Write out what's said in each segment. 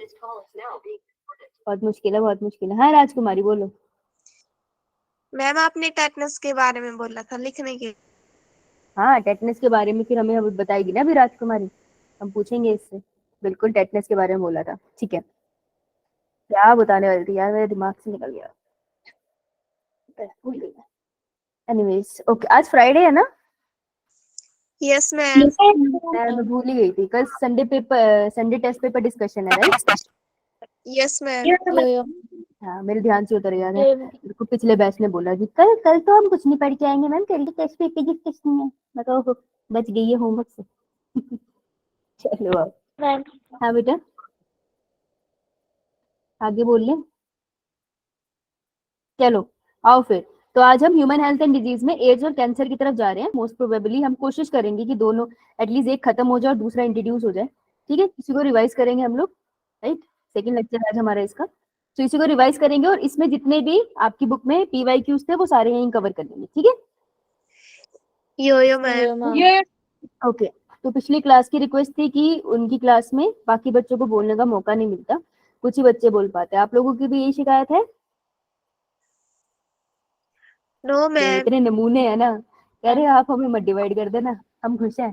बहुत मुश्किल है, बहुत मुश्किल है। हाँ राजकुमारी बोलो। मैम आपने टेटनस के बारे में बोला था लिखने के। हाँ टेटनस के बारे में फिर हमें अभी बताएगी ना अभी राजकुमारी, हम पूछेंगे इससे। बिल्कुल टेटनस के बारे में बोला था, ठीक है। क्या बताने वाली थी यार, मेरे दिमाग से निकल गया, भूल गई। एनीवेज ओके, आज फ्राइडे है ना? Yes ma'am. मैं भूल ही गई थी, कल Sunday paper, Sunday test paper discussion है राइट? Yes ma'am. हाँ मेरे ध्यान से उतर गया था। मेरे को पिछले बैच ने बोला कि कल कल तो हम कुछ नहीं पढ़ के आएंगे मैम, कल तो टेस्ट पेपर डिस्कशन है। मैं कहा ओहो, बच गई है होमवर्क से। चलो अब। हाँ बेटा आगे बोल लें, चलो आओ फिर। तो आज हम ह्यूमन हेल्थ एंड डिजीज में एड्स और कैंसर की तरफ जा रहे हैं। मोस्ट प्रोबेबली हम कोशिश करेंगे कि दोनों एटलीस्ट एक खत्म हो जाए और दूसरा इंट्रोड्यूस हो जाए, ठीक है। इसी को रिवाइज करेंगे हम लोग, राइट। सेकंड लेक्चर आज हमारा इसका, तो इसी को रिवाइज करेंगे और इसमें जितने भी आपकी बुक में पीवाईक्यूज थे वो सारे यहीं कवर कर लेंगे, ठीक है। Yo ma'am. ओके तो पिछली क्लास की रिक्वेस्ट थी कि उनकी क्लास में बाकी बच्चों को बोलने का मौका नहीं मिलता, कुछ ही बच्चे बोल पाते हैं। आप लोगों की भी यही शिकायत है? No ma'am. इतने नमूने है ना, कह रहे आप हमें मत डिवाइड कर देना, हम खुश हैं।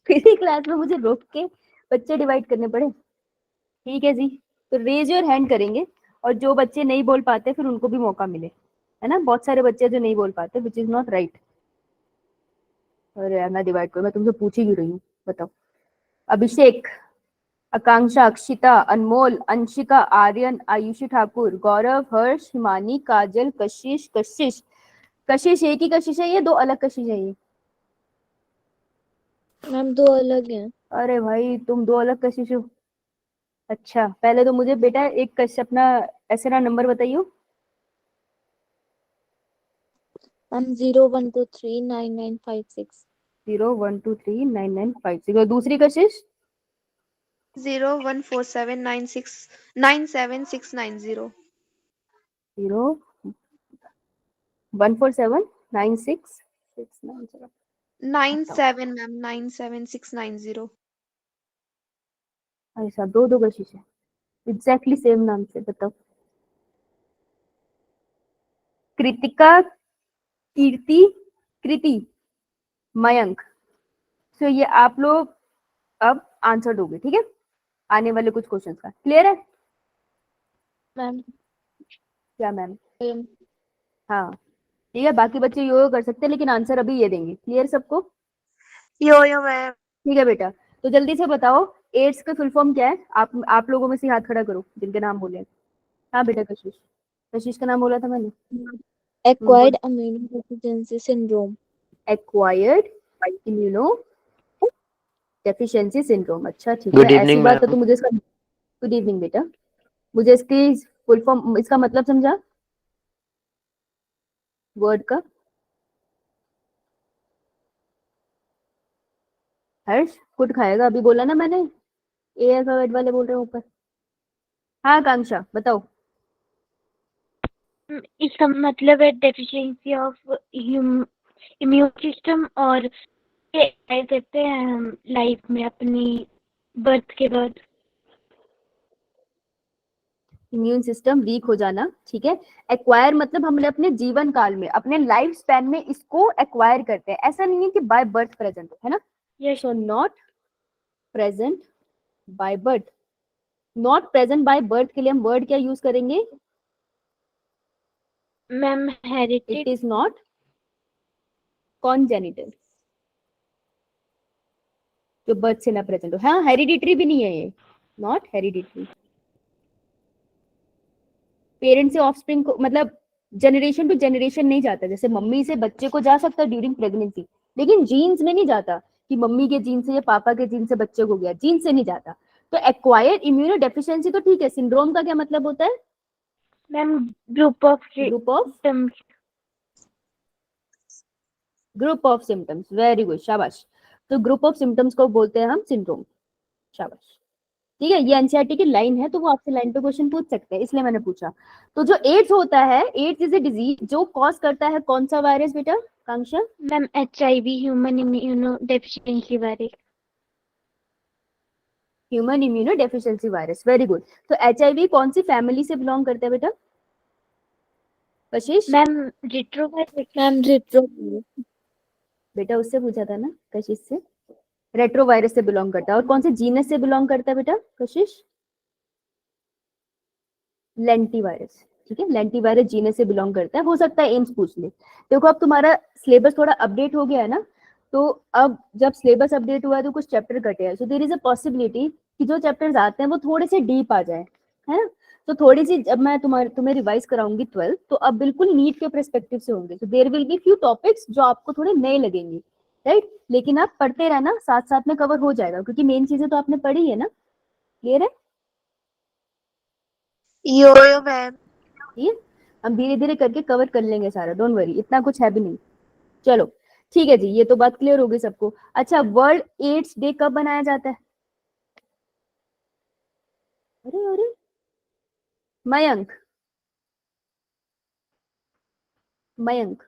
किसी क्लास में मुझे रोक के बच्चे डिवाइड करने पड़े, ठीक है जी। तो रेज योर हैंड करेंगे और जो बच्चे नहीं बोल पाते फिर उनको भी मौका मिले, है ना। बहुत सारे बच्चे जो नहीं बोल पाते, विच इज नॉट राइट। अरे यार मैं डिवाइड करूँ, मैं तुमसे पूछ ही क्यों रही हूँ, बताओ। अभिषेक, आकांक्षा, अक्षिता, अनमोल, अंशिका, आर्यन, आयुषी ठाकुर, गौरव, हर्ष, हिमानी, काजल, कशिश, कशिश। कशिश एक ही कशिश है ये, दो अलग कशिश है ये? मैम दो अलग हैं। अरे भाई तुम दो अलग कशिश हो। अच्छा पहले तो मुझे बेटा एक कश अपना एसएनआर नंबर बताइयो। मैम 01239956। 01239956। और दूसरी कशिश? 014796979690। 0147969690। 97 मैम 97690। ऐसा दो दो कशिश है एग्जैक्टली सेम नाम से, बताओ। कृतिका, कीर्ति, कृति, मयंक। सो ये आप लोग अब आंसर दोगे, ठीक है, आने वाले कुछ क्वेश्चंस का। क्लियर है? मैम क्या मैम? हाँ ठीक है, बाकी बच्चे यो कर सकते हैं लेकिन आंसर अभी ये देंगे। क्लियर सबको? यो मैम। ठीक है बेटा, तो जल्दी से बताओ एड्स का फुल फॉर्म क्या है। आप लोगों में से हाथ खड़ा करो जिनके नाम बोले। हाँ बेटा कशिश, कशिश का नाम बोला था मैंने। Acquired immunodeficiency syndrome. Acquired immuno deficiency syndrome. अच्छा ठीक है, गुड ऐसी इवनिंग बात है मैम। तो मुझे इसका, गुड इवनिंग बेटा, मुझे इसकी फुल फॉर्म, इसका मतलब समझा वर्ड का? हर्ष फूड खाएगा अभी बोला ना मैंने, ए अल्फाबेट वाले बोल रहे हैं ऊपर। हाँ आकांक्षा बताओ। इसका मतलब है डेफिशिएंसी ऑफ इम्यून सिस्टम, और ये ट्राई करते हैं हम लाइफ में अपनी बर्थ के बाद। इम्यून सिस्टम वीक हो जाना, ठीक है। एक्वायर मतलब हमने अपने जीवन काल में, अपने लाइफ स्पैन में इसको एक्वायर करते हैं। ऐसा नहीं है कि बाय बर्थ प्रेजेंट है ना। Yes so not present by birth. Not present by birth के लिए हम वर्ड क्या यूज करेंगे? Ma'am inherited. Is not congenital, जो बर्थ से ना प्रेजेंट हो। हाँ हेरिडिटरी भी नहीं है ये, नॉट हेरिडिटरी। पेरेंट से ऑफस्प्रिंग को, मतलब जनरेशन टू जनरेशन नहीं जाता। जैसे मम्मी से बच्चे को जा सकता है ड्यूरिंग प्रेगनेंसी, लेकिन जीन्स में नहीं जाता कि मम्मी के जीन से या पापा के जीन से बच्चे को गया, जीन से नहीं जाता। तो एक्वायर्ड इम्यूनो डेफिशिएंसी तो ठीक है, सिंड्रोम का क्या मतलब होता है? Ma'am group of group of symptoms. Group of symptoms, very good, शाबाश। तो ग्रुप ऑफ सिम्टम्स को बोलते हैं हम सिंड्रोम, शाबाश। ठीक है, ये एनसीईआरटी की लाइन है तो वो आपसे लाइन पे क्वेश्चन पूछ सकते हैं, इसलिए मैंने पूछा। तो जो एड्स होता है, एड्स इज ए डिजीज जो कॉज करता है कौन सा वायरस बेटा Kanksha? Ma'am HIV human immuno deficiency virus. Human immuno deficiency virus, very good. तो HIV कौन सी फैमिली से बिलोंग करता है बेटा? कशिश मैम रिट्रोवायरस। मैम रिट्रो बेटा उससे पूछा था ना, कशिश से। रेट्रोवायरस से बिलोंग करता है। और कौन से जीनस से बिलोंग करता है बेटा कशिश? लेंटिवायरस, ठीक है, लेंटिवायरस जीनस से बिलोंग करता है। हो सकता है एम्स पूछ ले। देखो अब तुम्हारा सिलेबस थोड़ा अपडेट हो गया है ना, तो अब जब सिलेबस अपडेट हुआ है तो कुछ चैप्टर कटे हैं, so there is a possibility कि जो चैप्टर्स आते हैं वो थोड़े से डीप आ जाए, है ना। तो थोड़ी सी जब मैं तुम्हें रिवाइज कराऊंगी 12, तो अब बिल्कुल नीट के पर्सपेक्टिव से होंगे। तो there will be few topics जो आपको थोड़े नए लगेंगे, राइट। लेकिन आप पढ़ते रहना, साथ साथ में कवर हो जाएगा, क्योंकि मेन चीजें तो आपने पढ़ी है ना। क्लियर है? Yo ma'am. ठीक है, हम धीरे धीरे करके कवर कर लेंगे सारा, डोंट वरी, इतना कुछ है भी नहीं। चलो ठीक है जी, ये तो बात क्लियर हो गई सबको। अच्छा, वर्ल्ड एड्स डे कब मनाया जाता है? अरे अरे मयंक, मयंक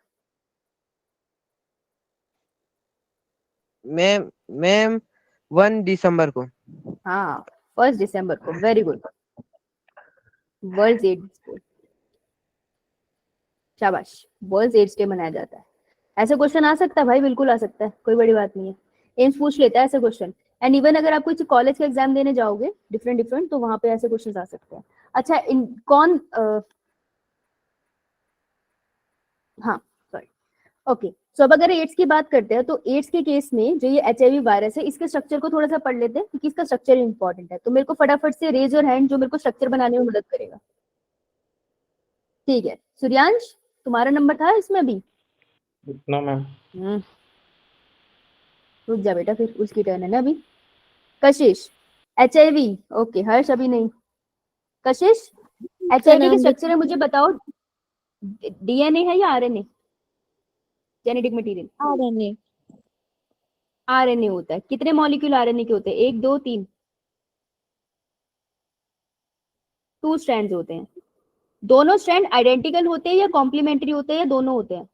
मैम मैम 1 दिसंबर को। हाँ 1 दिसंबर को, very good. World AIDS day, शाबाश, वर्ल्ड एड्स डे मनाया जाता है। ऐसे क्वेश्चन आ सकता है भाई, बिल्कुल आ सकता है, कोई बड़ी बात नहीं है। एम्स पूछ लेता है ऐसे क्वेश्चन। एंड इवन अगर आप कुछ कॉलेज का एग्जाम देने जाओगे डिफरेंट डिफरेंट, तो वहां पे ऐसे क्वेश्चन आ सकते हैं। अच्छा इन कौन हाँ सॉरी, ओके। सो अब अगर एड्स की बात करते हैं, तो एड्स के केस में जो ये HIV वायरस है, इसके स्ट्रक्चर को थोड़ा सा पढ़ लेते हैं, क्योंकि इसका स्ट्रक्चर इंपॉर्टेंट है। तो मेरे को फटाफट से रेज योर हैंड जो मेरे को स्ट्रक्चर बनाने में मदद करेगा। ठीक है, सूर्यांश तुम्हारा नंबर था इसमें भी? No ma'am. रुक जा बेटा, फिर उसकी टर्न है ना अभी। कशिश HIV, ओके। हर्ष अभी नहीं। कशिश HIV के स्ट्रक्चर है, मुझे बताओ। DNA है या RNA? Genetic material RNA RNA होता है। कितने मॉलिक्यूल RNA के होते हैं? 1 2 3? 2 स्ट्रैंड्स होते हैं। दोनों स्ट्रैंड आइडेंटिकल होते हैं या कॉम्प्लीमेंट्री होते हैं या दोनों होते हैं?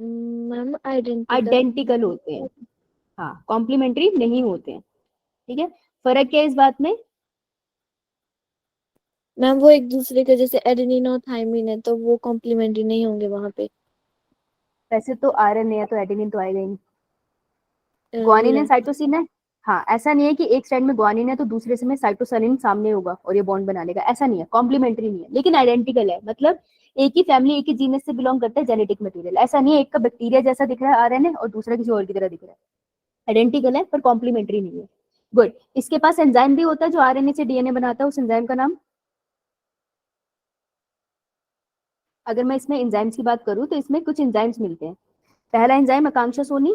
मैम आइडेंटिकल आइडेंटिकल होते हैं, हाँ, कॉम्प्लीमेंट्री नहीं होते हैं। ठीक है, फर्क क्या है इस बात में? मैम वो एक दूसरे के जैसे एडेनिन और थाइमिन है तो वो कॉम्प्लीमेंट्री नहीं होंगे वहां पे। वैसे तो RNA है तो एडेनिन तो आएगा ही नहीं। ग्वानिन एंड साइटोसिन है, हाँ। ऐसा नहीं है कि एक स्ट्रैंड में ग्वानिन है तो दूसरे से में साइटोसिन सामने होगा और ये बॉन्ड बना लेगा, ऐसा नहीं है। कॉम्प्लीमेंट्री नहीं है, लेकिन आइडेंटिकल है। मतलब एक ही फैमिली, एक ही जीनस से बिलोंग करता है जेनेटिक मटेरियल। ऐसा नहीं है एक का बैक्टीरिया जैसा दिख रहा है RNA और दूसरा किसी और की तरह दिख रहा है। आइडेंटिकल है पर कॉम्प्लीमेंट्री नहीं है। गुड। इसके पास एंजाइम भी होता है जो RNA से DNA बनाता है, उस एंजाइम का नाम? अगर मैं इसमें एंजाइम्स की बात करूं तो इसमें कुछ एंजाइम्स मिलते हैं। पहला enzyme Akanksha Soni,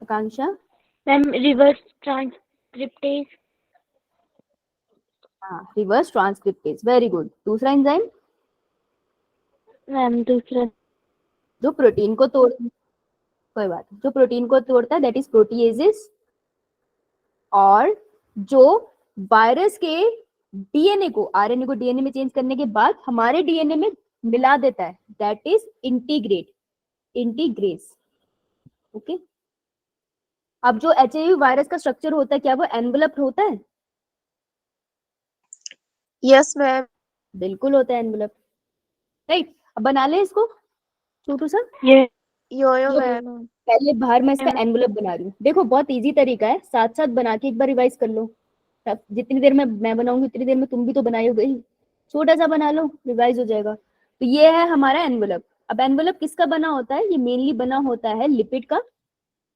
Akanksha. Ma'am reverse transcriptase. हाँ, रिवर्स ट्रांसक्रिप्टेज, वेरी गुड। दूसरा एंजाइम मैम दूसरा जो प्रोटीन को तोड़, कोई बात नहीं, जो प्रोटीन को तोड़ता है दैट इज प्रोटीएजेस। और जो वायरस के DNA को, RNA को DNA में चेंज करने के बाद हमारे DNA में मिला देता है दैट इज इंटीग्रेस। ओके। अब जो HIV वायरस का स्ट्रक्चर होता है, क्या वो एनवेलप होता है? Yes ma'am. बिल्कुल होता है एनवेलप, राइट। अब बना ले इसको छोटू सा। ये यो यो मैम। मैम पहले बाहर मैं इसका एनवेलप बना रही हूँ। देखो बहुत इजी तरीका है, साथ साथ बना के एक बार रिवाइज कर लो। जितनी देर में मैं बनाऊंगी उतनी देर में तुम भी तो बनाओगे ही। छोटा सा बना लो, रिवाइज हो जाएगा। तो ये है हमारा एनवेलप। अब एनवेलप किसका बना होता है? ये मेनली बना होता है लिपिड का,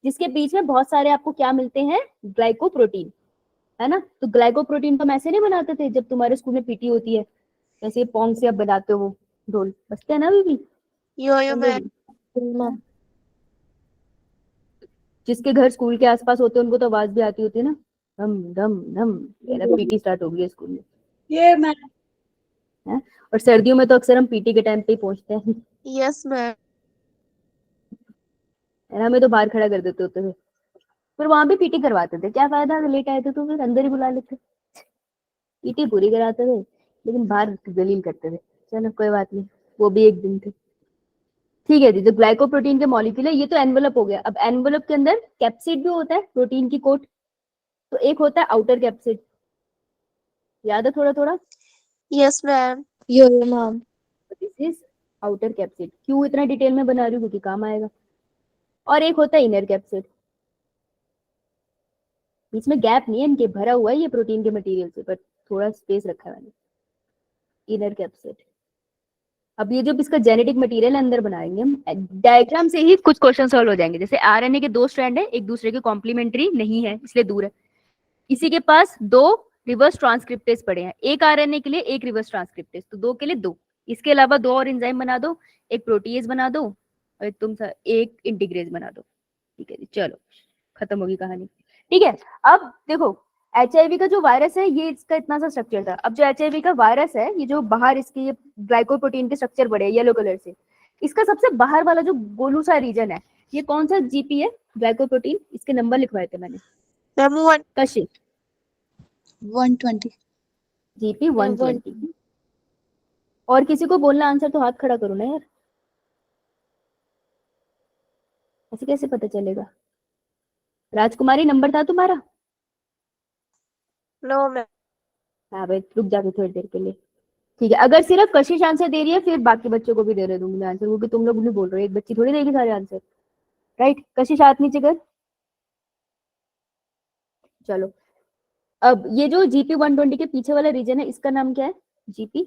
जिसके बीच में बहुत सारे आपको क्या मिलते हैं? ग्लाइकोप्रोटीन, है ना। तो ग्लाइकोप्रोटीन तो हम ऐसे नहीं बनाते थे जब तुम्हारे स्कूल में पीटी होती है, जैसे पोंग से आप बनाते हो, ढोल बजते हैं ना अभी भी? यो मैम। मैम जिसके घर स्कूल के आसपास होते हैं उनको तो आवाज भी आती होती है ना, धम धम धम, पीटी स्टार्ट हो गई है स्कूल में। ये मैम। है? और सर्दियों में तो अक्सर हम पीटी के टाइम पे ही पहुंचते हैं, यस मैम। हमें तो बाहर खड़ा कर देते होते थे, फिर वहां भी पीटी करवाते थे। क्या फायदा, लेट आए थे तो फिर अंदर ही बुला लेते। पीटी पूरी कराते थे लेकिन बाहर जलील करते थे। चलो कोई बात नहीं, वो भी एक दिन थे। ठीक है जी, जो ग्लाइकोप्रोटीन के मॉलिक्यूल है ये तो एनवेलप हो गया। अब एनवेलप के अंदर कैप्सिड भी होता है, प्रोटीन की कोट। तो एक होता है आउटर कैप्सिड, याद है थोड़ा थोड़ा? Yes ma'am. Yo ma'am. This is outer capsid. क्यों इतना डिटेल में बना रही हूँ, क्योंकि काम आएगा। और एक होता है इनर कैप्सिड, बीच में गैप नहीं है इनके, भरा हुआ है ये प्रोटीन के मटेरियल से, पर थोड़ा स्पेस रखा है मैंने। Inner capsid. अब ये जो इसका जेनेटिक मटेरियल अंदर बनाएंगे हम, डायग्राम से ही कुछ क्वेश्चन सॉल्व हो जाएंगे। जैसे आरएनए के 2 स्ट्रैंड है, एक दूसरे के कॉम्प्लीमेंट्री नहीं है इसलिए दूर है। इसी के पास 2 रिवर्स ट्रांसक्रिप्टेज पड़े हैं, एक आरएनए के लिए एक रिवर्स ट्रांसक्रिप्टेज, तो 2 के लिए 2। इसके अलावा 2 और एंजाइम बना दो, एक प्रोटीएज बना दो और एक इंटीग्रेज बना दो। ठीक है जी, चलो खत्म होगी कहानी। ठीक है, अब देखो एचआईवी का जो वायरस है ये इसका इतना सा स्ट्रक्चर था। अब जो एचआईवी का वायरस है, ये जो बाहर इसके ये ग्लाइकोप्रोटीन के स्ट्रक्चर बड़े येलो कलर से, इसका सबसे बाहर वाला जो गोलू सा रीजन है, ये कौन सा जीपी है? ग्लाइकोप्रोटीन। इसके नंबर लिखवाए थे मैंने। मैम 1 कशिश 120 जीपी 120। और किसी को बोलना आंसर तो हाथ खड़ा करो ना यार, ऐसे कैसे पता चलेगा? राजकुमारी नंबर था तुम्हारा? No ma'am. हाँ भाई रुक जाके थोड़ी देर के लिए। ठीक है, अगर सिर्फ कशिश आंसर दे रही है फिर बाकी बच्चों को भी दे दूंगी मैं आंसर, क्योंकि तुम लोग भी बोल रहे हो, एक बच्ची थोड़ी देगी सारे आंसर। राइट, कशिश हाथ नीचे कर। चलो, अब ये जो जीपी 120 के पीछे वाला रीजन है, इसका नाम क्या है? जीपी।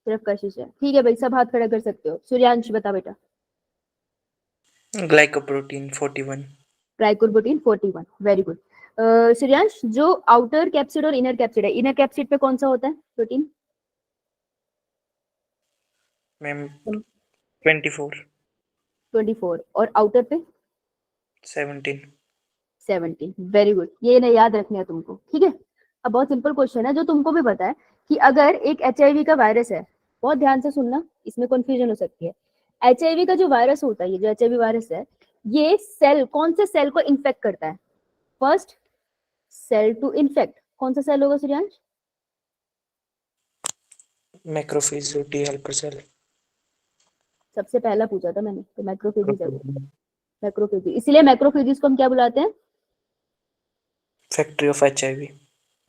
सिर्फ कशिश है, ठीक है भाई, सब हाथ खड़ा कर सकते हो। सूर्यांश बता बेटा। Glycoprotein 41। Glycoprotein 41, very good. Suryansh, जो आउटर कैप्सिड और इनर कैप्सिड है, इनर कैप्सिड पे कौन सा होता है प्रोटीन? मैम 24। 24। और आउटर पे? 17। 17, वेरी गुड। ये ना याद रखना है तुमको, ठीक है। अब बहुत सिंपल क्वेश्चन है जो तुमको भी पता है कि अगर एक एचआईवी का वायरस है, बहुत ध्यान से सुनना, इसमें कंफ्यूजन हो सकती है। एचआईवी का जो वायरस होता है, ये जो एचआईवी वायरस है, ये सेल, कौन से सेल को इन्फेक्ट करता है? फर्स्ट सेल टू इन्फेक्ट, कौन सा सेल होगा Suryansh? Macrophage T helper cell. सबसे पहला पूछा था मैंने, तो मैक्रोफेजेस है वो। मैक्रोफेजेस, इसलिए मैक्रोफेजेस को हम क्या बुलाते हैं? Factory of HIV.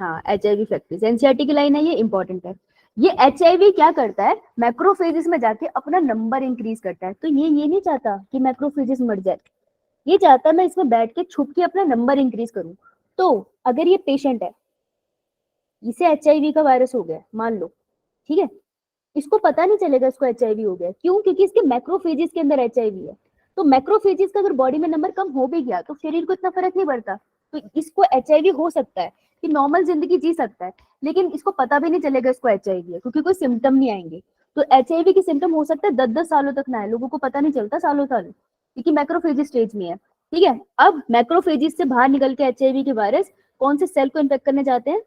हाँ, एचआईवी फैक्ट्री, एनसीईआरटी की लाइन है, ये इंपॉर्टेंट है। ये एचआईवी क्या करता है? मैक्रोफेजेस में जाके अपना नंबर इंक्रीज करता है। तो ये नहीं चाहता कि मैक्रोफेजेस मर जाए, ये चाहता है मैं इसमें बैठ के छुप के अपना नंबर इंक्रीज करूं। तो अगर ये पेशेंट है, इसे एचआईवी का वायरस हो गया मान लो, ठीक है, इसको पता नहीं चलेगा इसको एचआईवी हो गया। क्यों? क्योंकि इसके मैक्रोफेजेस के अंदर एचआईवी है। तो मैक्रोफेजेस का अगर बॉडी में नंबर कम हो भी गया तो शरीर को इतना फर्क नहीं पड़ता। तो इसको एचआईवी हो सकता है, कि नॉर्मल जिंदगी जी सकता है, लेकिन इसको पता भी नहीं चलेगा इसको एचआईवी है, क्योंकि कोई सिम्टम नहीं आएंगे। तो एचआईवी के सिम्टम हो सकता है 10-10 सालों तक ना आए, लोगों को पता नहीं चलता सालों साल, क्योंकि मैक्रोफेजेस स्टेज में है। ठीक है, अब मैक्रोफेजेस से बाहर निकल के एचआईवी के वायरस कौन से सेल को इन्फेक्ट करने जाते हैं?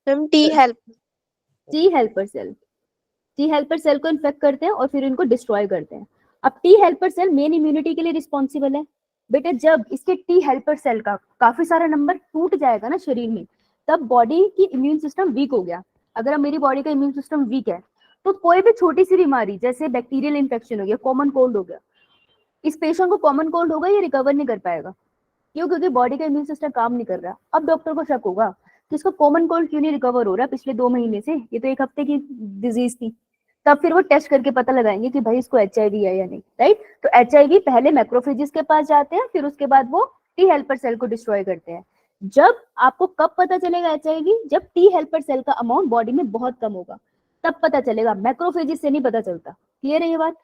Ma'am T help. T helper cell. T helper cell को इन्फेक्ट करते हैं और फिर इनको डिस्ट्रॉय करते हैं। अब T helper cell main immunity के लिए रिस्पॉन्सिबल है। बेटा जब इसके टी हेल्पर सेल का काफी सारा नंबर टूट जाएगा ना शरीर में, तब बॉडी की इम्यून सिस्टम वीक हो गया। अगर अब मेरी बॉडी का इम्यून सिस्टम वीक है तो कोई भी छोटी सी बीमारी, जैसे बैक्टीरियल इन्फेक्शन हो गया, कॉमन कोल्ड हो गया, इस पेशेंट को कॉमन कोल्ड होगा, ये रिकवर नहीं कर पाएगा। क्यों? क्योंकि बॉडी का इम्यून सिस्टम काम नहीं कर रहा। अब डॉक्टर को शक होगा कि इसको कॉमन कोल्ड क्यों नहीं रिकवर हो रहा पिछले 2 महीने से, ये तो 1 हफ्ते की डिजीज थी। तब फिर वो टेस्ट करके पता लगाएंगे कि भाई इसको एचआईवी है या नहीं। राइट, तो एचआईवी पहले मैक्रोफेजेस के पास जाते हैं, फिर उसके बाद वो टी हेल्पर सेल को डिस्ट्रॉय करते हैं। जब आपको कब पता चलेगा एचआईवी? जब टी हेल्पर सेल का अमाउंट बॉडी में बहुत कम होगा, तब पता चलेगा। मैक्रोफेजेस से नहीं पता चलता। क्लियर है ये बात?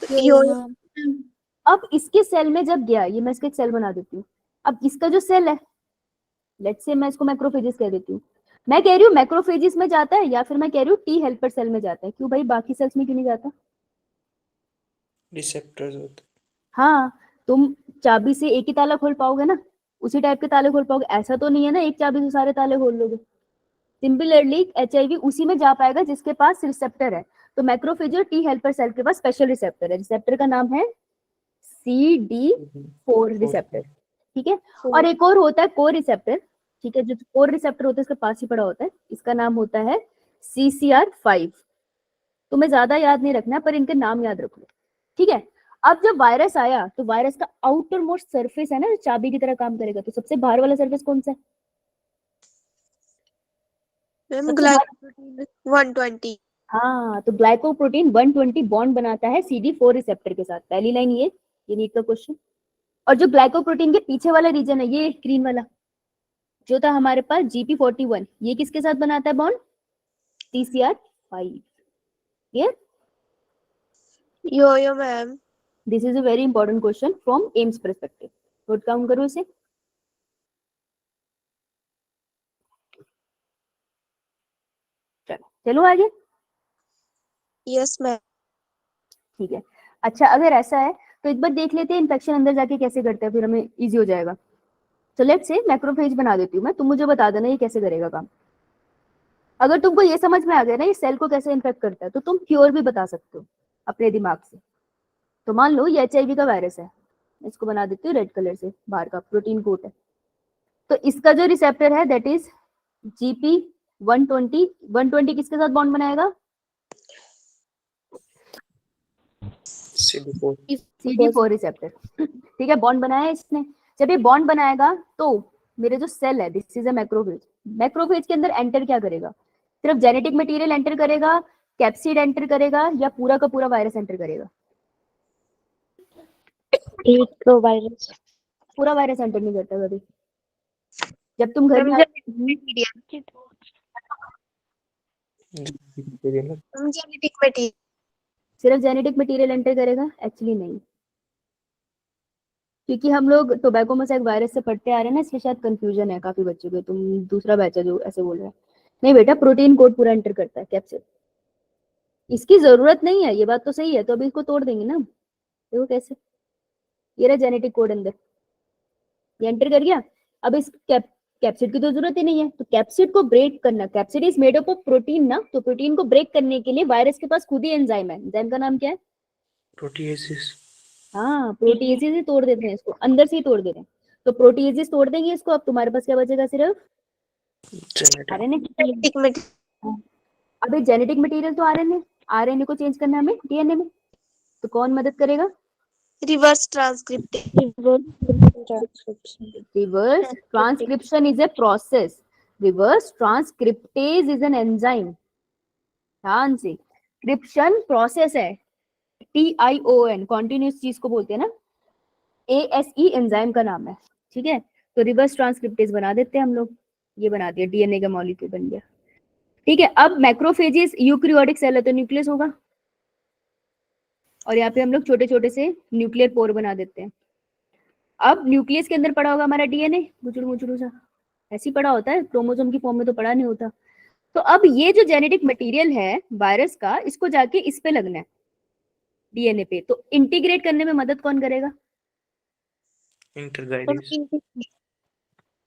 यो अब इसके सेल में जब गया, ये मैं इसके एक सेल बना देती हूँ। अब इसका जो सेल है, लेट्स से मैं इसको मैक्रोफेजेस कह देती हूँ। मैं कह रही हूँ मैक्रोफेजेस में जाता है, या फिर मैं कह रही हूँ टी हेल्पर सेल में जाता है। क्यों भाई, बाकी सेल्स में क्यों नहीं जाता? रिसेप्टर्स होते। हाँ, तुम चाबी से एक ही ताला खोल पाओगे ना, उसी टाइप के ताले खोल पाओगे। ऐसा तो नहीं है ना एक चाबी से सारे ताले खोल लोगे। सिमिलरली एचआईवी उसी में जा पाएगा जिसके पास रिसेप्टर है। तो मैक्रोफेज और टी हेल्पर सेल के पास स्पेशल रिसेप्टर है। रिसेप्टर का नाम है CD4 रिसेप्टर। ठीक है, और एक और होता है कोर रिसेप्टर। ठीक है, जो कोर रिसेप्टर होता है इसके पास ही पड़ा होता है, इसका नाम होता है CCR5। तुम्हें ज्यादा याद नहीं रखना पर इनके नाम याद रख लो, ठीक है। अब जब वायरस आया तो वायरस का आउटर मोस्ट सरफेस है ना जो चाबी की तरह काम करेगा, तो सबसे बाहर वाला सरफेस कौन सा है? मैम सबसे बाहर, ग्लाइकोप्रोटीन 120। हाँ, तो ग्लाइकोप्रोटीन 120 बॉन्ड बनाता है CD4 रिसेप्टर के साथ। पहली लाइन ये नीट का क्वेश्चन। और जो ग्लाइकोप्रोटीन के पीछे वाला रीजन है, ये ग्रीन वाला जो था हमारे पास GP41, ये किसके साथ बनाता है बॉन्ड? CCR5। ये yo ma'am. This is a very important question from AIIMS perspective. Note down करो इसे। चलो आगे। Yes ma'am. ठीक है, अच्छा अगर ऐसा है तो एक बार देख लेते हैं इन्फेक्शन अंदर जाके कैसे करता है, फिर हमें इजी हो जाएगा। तो लेट्स से मैक्रोफेज बना देती हूँ मैं, तुम मुझे बता देना ये कैसे करेगा काम। अगर तुमको ये समझ में आ गया ना ये सेल को कैसे इन्फेक्ट करता है, तो तुम क्योर भी बता सकते हो अपने दिमाग से। तो मान लो ये HIV का वायरस है, इसको बना देती हूँ रेड कलर से, बाहर का प्रोटीन कोट है। तो इसका जो रिसेप्टर है दैट इज GP120। 120 किसके साथ बॉन्ड बनाएगा? CD4। CD4 receptor. ठीक है, बॉन्ड बनाया इसने। जब ये बॉन्ड बनाएगा तो मेरे जो सेल है this is a macrophage. Macrophage के अंदर एंटर क्या करेगा? सिर्फ जेनेटिक मटेरियल एंटर करेगा, कैप्सिड एंटर करेगा, या पूरा का पूरा वायरस एंटर करेगा? एक वायरस। पूरा वायरस एंटर नहीं करता कभी। जब तुम घर मैम में जेनेटिक मटेरियल। सिर्फ जेनेटिक मटेरियल एंटर करेगा? एक्चुअली नहीं, क्योंकि हम लोग टोबैको मोसैक वायरस से पढ़ते आ रहे हैं ना, इसलिए शायद कंफ्यूजन है काफी बच्चों को। तुम दूसरा बैच है जो ऐसे बोल रहा है। नहीं बेटा, प्रोटीन कोड पूरा एंटर करता है कैप्सिड। इसकी जरूरत नहीं है, ये बात तो सही है। तो अभी इसको तोड़ देंगे ना, देखो कैसे। ये रहा जेनेटिक कोड अंदर, ये एंटर कर गया। अब इस कैप्सिड की तो जरूरत ही नहीं है, तो कैप्सिड को ब्रेक करना, capsid is made up of protein ना, तो प्रोटीन को ब्रेक करने के लिए वायरस के पास खुद ही एंजाइम है। एंजाइम का नाम क्या है? प्रोटीएसिस। हाँ, प्रोटीएजेस ही तोड़ देते हैं इसको, अंदर से ही तोड़ देते हैं। तो प्रोटीएजेस तोड़ देंगे इसको। अब तुम्हारे पास क्या बचेगा? सिर्फ जेनेटिक। आरएनए। Genetic material. अभी जेनेटिक मटेरियल तो आरएनए, आरएनए को चेंज करना है हमें डीएनए में, तो कौन मदद करेगा? Reverse transcriptase. Reverse transcription is a process, reverse transcriptase is an enzyme. ध्यान से, क्रिप्शन प्रोसेस है, TION कॉन्टिन्यूस चीज को बोलते हैं ना, ASE एंजाइम का नाम है। ठीक है, तो रिवर्स ट्रांसक्रिप्टेज बना देते हैं हम लोग। ये बना दिया, डीएनए का मॉलिक्यूल बन गया। ठीक है, अब मैक्रोफेजेस यूकैरियोटिक सेल है तो न्यूक्लियस होगा, और यहाँ पे हम लोग छोटे छोटे से न्यूक्लियर पोर बना देते हैं। अब न्यूक्लियस के अंदर पड़ा होगा हमारा डीएनए, मुचड़ू मुचड़ू सा ऐसे ही पड़ा होता है, क्रोमोसोम की फॉर्म में तो पड़ा नहीं होता। तो अब ये जो जेनेटिक मटेरियल है वायरस का, इसको जाके इस पे लगना है, डीएनए पे। तो इंटीग्रेट करने में मदद कौन करेगा? इंटरगाइडेस।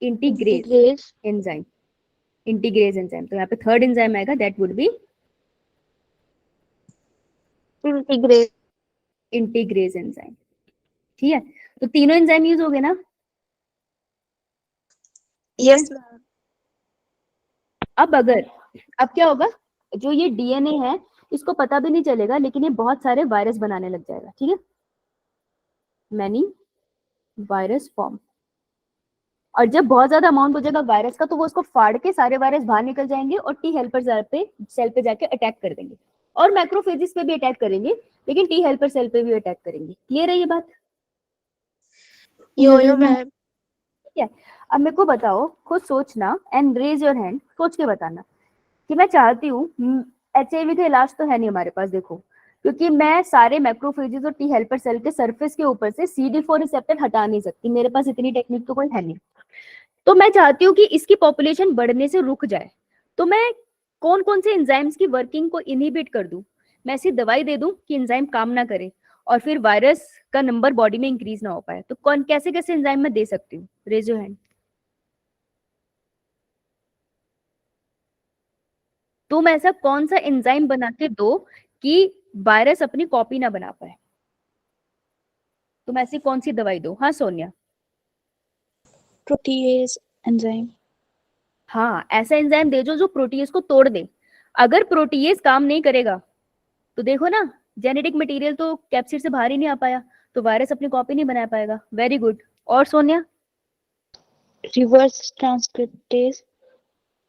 Integrase enzyme. इंटीग्रेज एंजाइम, तो यहाँ पे थर्ड एंजाइम आएगा, that would be integrate. Integrase enzyme. ठीक है, तो तीनों एंजाइम यूज हो गए ना? Yes ma'am. अब क्या होगा? जो ये डीएनए है इसको पता भी नहीं चलेगा, लेकिन ये बहुत सारे वायरस बनाने लग जाएगा। ठीक है, मैनी वायरस फॉर्म। और जब बहुत ज्यादा अमाउंट हो जाएगा वायरस का, तो वो उसको फाड़ के सारे वायरस बाहर निकल जाएंगे और टी हेल्पर सेल पे जाके अटैक कर देंगे, और मैक्रोफेजेस पे भी अटैक करेंगे, लेकिन टी हेल्पर सेल पे भी अटैक करेंगे। क्लियर है ये बात? यो मैम। ठीक है, अब मेरे को बताओ, खुद सोचना एंड रेज योर हैंड, सोच के बताना कि मैं चाहती हूँ, HIV का इलाज तो है नहीं हमारे पास, देखो, क्योंकि मैं सारे मैक्रोफेजेस और टी हेल्पर सेल के सरफेस के ऊपर से CD4 रिसेप्टर हटा नहीं सकती, मेरे पास इतनी टेक्निक तो कोई है नहीं। तो मैं चाहती हूँ कि इसकी पॉपुलेशन बढ़ने से रुक जाए, तो मैं कौन कौन से एंजाइम्स की वर्किंग को इनहिबिट कर दूं? मैं ऐसी दवाई दे दूं कि एंजाइम काम ना करे और फिर वायरस का नंबर बॉडी में इंक्रीज ना हो पाए। तो कौन कैसे कैसे एंजाइम मैं दे सकती हूँ? Raise your hand. तुम ऐसा कौन सा एंजाइम बना के दो कि वायरस अपनी कॉपी ना बना पाए? तुम ऐसी कौन सी दवाई दो? हाँ सोनिया। Protease enzyme. हाँ, ऐसा एंजाइम दे जो प्रोटीएज को तोड़ दे। अगर प्रोटीएज काम नहीं करेगा तो देखो ना, जेनेटिक मटेरियल तो कैप्सिड से बाहर ही नहीं आ पाया, तो वायरस अपनी कॉपी नहीं बना पाएगा। Very good. और सोनिया? Reverse transcriptase.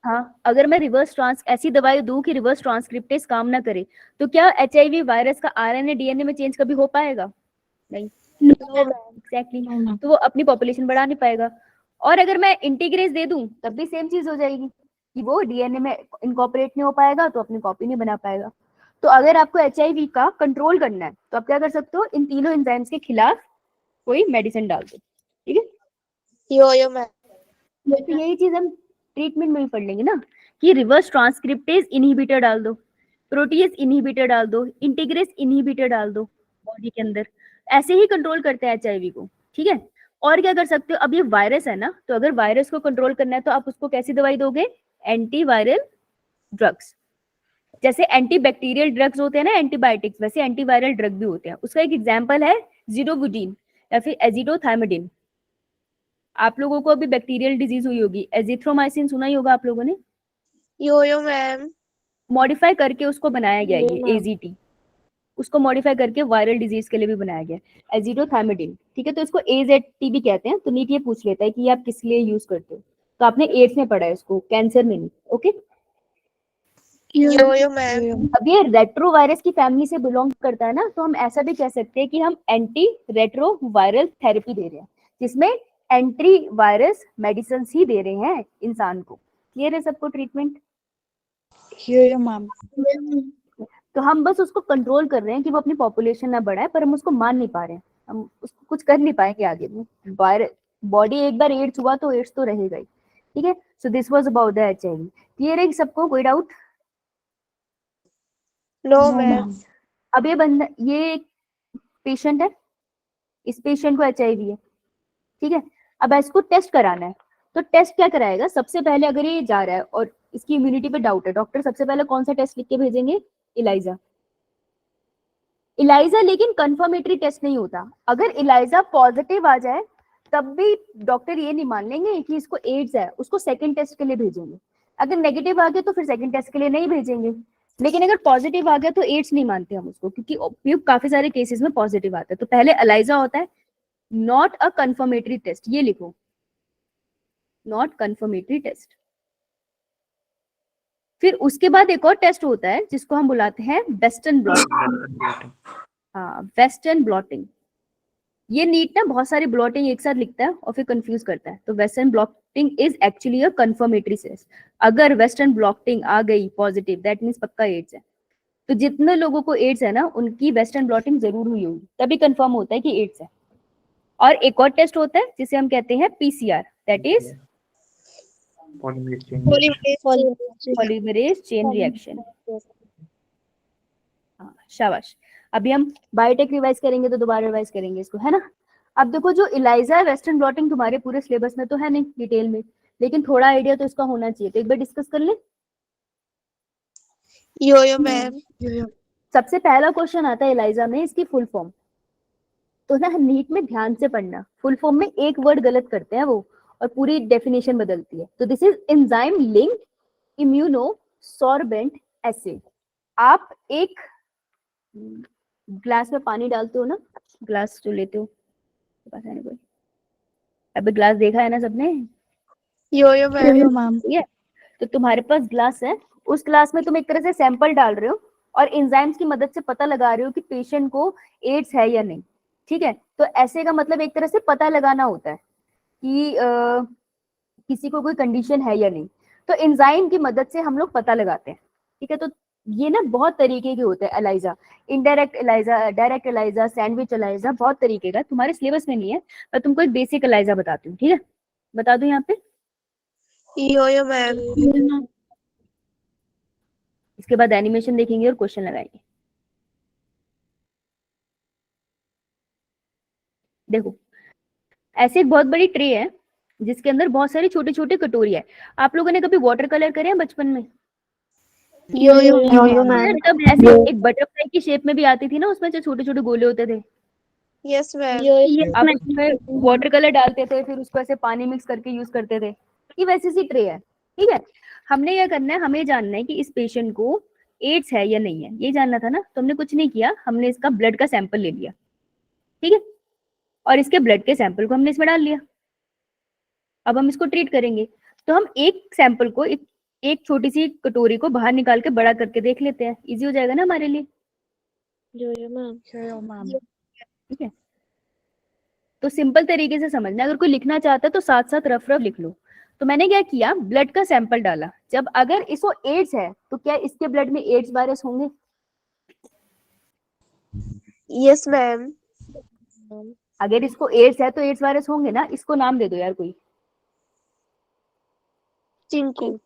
हाँ, अगर मैं रिवर्स ट्रांस ऐसी दवाई दूं कि रिवर्स ट्रांसक्रिप्टेज काम ना करे, तो क्या एचआईवी वायरस का आरएनए डीएनए में चेंज कभी हो पाएगा? नहीं। एग्जैक्टली। तो वो अपनी पॉपुलेशन बढ़ा नहीं पाएगा। और अगर मैं इंटीग्रेज दे दूं तब भी सेम चीज हो जाएगी कि वो डीएनए में इनकॉर्पोरेट नहीं हो पाएगा, तो अपनी कॉपी नहीं बना पाएगा। तो अगर आपको एचआईवी का कंट्रोल करना है तो आप क्या कर सकते हो, इन तीनों एंजाइम्स के खिलाफ कोई मेडिसिन डाल दो। ठीक है, यो मैम। तो यही चीज हम ट्रीटमेंट में भी पढ़ लेंगे ना, कि रिवर्स ट्रांसक्रिप्टेज इनहिबिटर डाल दो, प्रोटीएज इनहिबिटर डाल दो, इंटीग्रेज इनहिबिटर डाल दो बॉडी के अंदर। ऐसे ही कंट्रोल करते हैं एचआईवी को। ठीक है, और क्या कर सकते हो, अब ये वायरस है ना, तो अगर वायरस को कंट्रोल करना है तो आप उसको कैसी दवाई दोगे? Antiviral drugs. जैसे एंटीबैक्टीरियल ड्रग्स होते हैं ना एंटीबायोटिक्स, वैसे एंटीवायरल ड्रग भी होते हैं। उसका एक एग्जांपल है ज़िडोवुडीन या फिर एजिडोथाइमिडिन। आप लोगों को अभी बैक्टीरियल डिजीज हुई होगी, एजिथ्रोमाइसिन सुना ही होगा आप लोगों ने। यो मैम। मॉडिफाई करके उसको बनाया गया ये ये मैम। एजीटी, उसको मॉडिफाई करके वायरल डिजीज के लिए भी बनाया गया एजिडोथाइमिडिन। ठीक है, तो इसको एजेटी भी कहते हैं। तो नीट ये पूछ लेता है कि ये आप किस लिए यूज करते हो, तो आपने एड्स में पढ़ा है इसको, कैंसर में नहीं। ओके, यो मैम। अब ये रेट्रो वायरस की फैमिली से बिलोंग करता है ना, तो हम ऐसा भी कह सकते हैं कि हम एंटी रेट्रो वायरल थेरेपी दे रहे हैं, जिसमें एंटी वायरस मेडिसिन ही दे रहे हैं इंसान को। क्लियर है सबको ट्रीटमेंट? यो मैम। तो हम बस उसको कंट्रोल कर रहे हैं कि वो अपनी पॉपुलेशन ना बढ़ाए, पर हम उसको मान नहीं पा रहे हैं, हम उसको कुछ कर नहीं पाएंगे आगे में। वायरस बॉडी एक बार एड्स हुआ तो एड्स तो रहेगा ही। ठीक है, so this was about the HIV. Clear है सबको? कोई डाउट? No ma'am. अब ये बंदा, ये पेशेंट है, इस पेशेंट को एचआईवी है। ठीक है, अब इसको टेस्ट कराना है, तो टेस्ट क्या कराएगा? सबसे पहले अगर ये जा रहा है और इसकी इम्यूनिटी पे डाउट है, डॉक्टर सबसे पहले कौन सा टेस्ट लिख के भेजेंगे? इलाइजा। इलाइजा लेकिन कंफर्मेटरी टेस्ट नहीं होता। अगर इलाइजा पॉजिटिव आ जाए तब भी डॉक्टर ये नहीं मान लेंगे कि इसको एड्स है, उसको सेकंड टेस्ट के लिए भेजेंगे। अगर नेगेटिव आ गया तो फिर सेकंड टेस्ट के लिए नहीं भेजेंगे। लेकिन अगर पॉजिटिव आ गया तो एड्स नहीं मानते हम उसको, क्योंकि काफी सारे केसेस में पॉजिटिव आता है। तो पहले एलाइजा होता है, नॉट अ कंफर्मेटरी टेस्ट। ये लिखो, नॉट कंफर्मेटरी टेस्ट। फिर उसके बाद एक और टेस्ट होता है जिसको हम बुलाते हैं वेस्टर्न ब्लॉटिंग। हाँ, वेस्टर्न ब्लॉटिंग। ये नीट ना बहुत सारी ब्लॉटिंग एक साथ लिखता है और फिर कंफ्यूज करता है। तो western blotting is actually a confirmatory test. अगर वेस्टर्न ब्लॉटिंग आ गई पॉजिटिव, दैट मीन्स पक्का एड्स है। तो जितने लोगों को एड्स है ना, उनकी वेस्टर्न ब्लॉटिंग जरूर हुई होगी, तभी कंफर्म होता है कि एड्स है। और एक और टेस्ट होता है जिसे हम कहते हैं PCR, that is polymerase chain reaction. हाँ, शाबाश। अभी हम बायोटेक रिवाइज करेंगे तो दोबारा रिवाइज करेंगे इसको, है ना। अब देखो, जो इलाइजा वेस्टर्न ब्लॉटिंग तुम्हारे पूरे सिलेबस में तो है नहीं डिटेल में, लेकिन थोड़ा आइडिया तो इसका होना चाहिए। तो एक बार डिस्कस कर ले। यो मैम। सबसे पहला क्वेश्चन आता है इलाइजा में, इसकी फुल फॉर्म। तो ना नीट में ध्यान से पढ़ना, फुल फॉर्म में एक वर्ड गलत करते हैं वो और पूरी डेफिनेशन बदलती है। तो this is enzyme linked immunosorbent acid. आप एक ग्लास में पानी डालते हो ना, ग्लास जो लेते हो, पता नहीं कोई, अभी ग्लास देखा है ना सबने? यो मैम। ठीक है, तो तुम्हारे पास ग्लास है, उस ग्लास में तुम एक तरह से सैंपल डाल रहे हो और एंजाइम्स की मदद से पता लगा रहे हो कि पेशेंट को एड्स है या नहीं। ठीक है, तो ऐसे का मतलब एक तरह से पता लगाना होता है कि किसी को कोई कंडीशन है या नहीं। तो एंजाइम की मदद से हम लोग पता लगाते हैं। ठीक है, तो ये ना बहुत तरीके के होते हैं ELISA, indirect ELISA, direct ELISA, sandwich ELISA, बहुत तरीके का। तुम्हारे सिलेबस में नहीं है, मैं तुमको एक बेसिक एलाइजा बताती हूँ। ठीक है, बता दूं यहाँ पे? यो मैम। इसके बाद एनिमेशन देखेंगे और क्वेश्चन लगाएंगे। देखो, ऐसे एक बहुत बड़ी ट्रे है जिसके अंदर बहुत सारी छोटे छोटे कटोरी है। आप लोगों ने कभी वाटर कलर करे हैं बचपन में? यो मैम। तब ऐसे एक बटरफ्लाई की शेप में भी आती थी ना, उसमें जो छोटे छोटे गोले होते थे। Yes ma'am. आप उसमें वाटर कलर डालते थे, फिर उसको ऐसे पानी मिक्स करके यूज करते थे। ये वैसी सी ट्रे है। ठीक है, हमने क्या करना है, हमें जानना है कि इस पेशेंट को एड्स है या नहीं है, ये जानना था ना। तो हमने कुछ नहीं किया, हमने इसका ब्लड का सैंपल ले लिया, ठीक है, और इसके ब्लड के सैंपल को हमने इसमें डाल लिया। अब हम इसको ट्रीट करेंगे, तो हम एक सैंपल को एक छोटी सी कटोरी को बाहर निकाल के बड़ा करके देख लेते हैं, इजी हो जाएगा ना हमारे लिए। यो yo ma'am. Here your mom. ठीक है, तो सिंपल तरीके से समझना, अगर कोई लिखना चाहता है तो साथ साथ रफ रफ लिख लो। तो मैंने क्या किया, ब्लड का सैंपल डाला। जब अगर इसको एड्स है तो क्या इसके ब्लड में एड्स वायरस होंगे? Yes ma'am. अगर इसको एड्स है तो एड्स वायरस होंगे ना। इसको नाम दे दो यार कोई। चिंकू।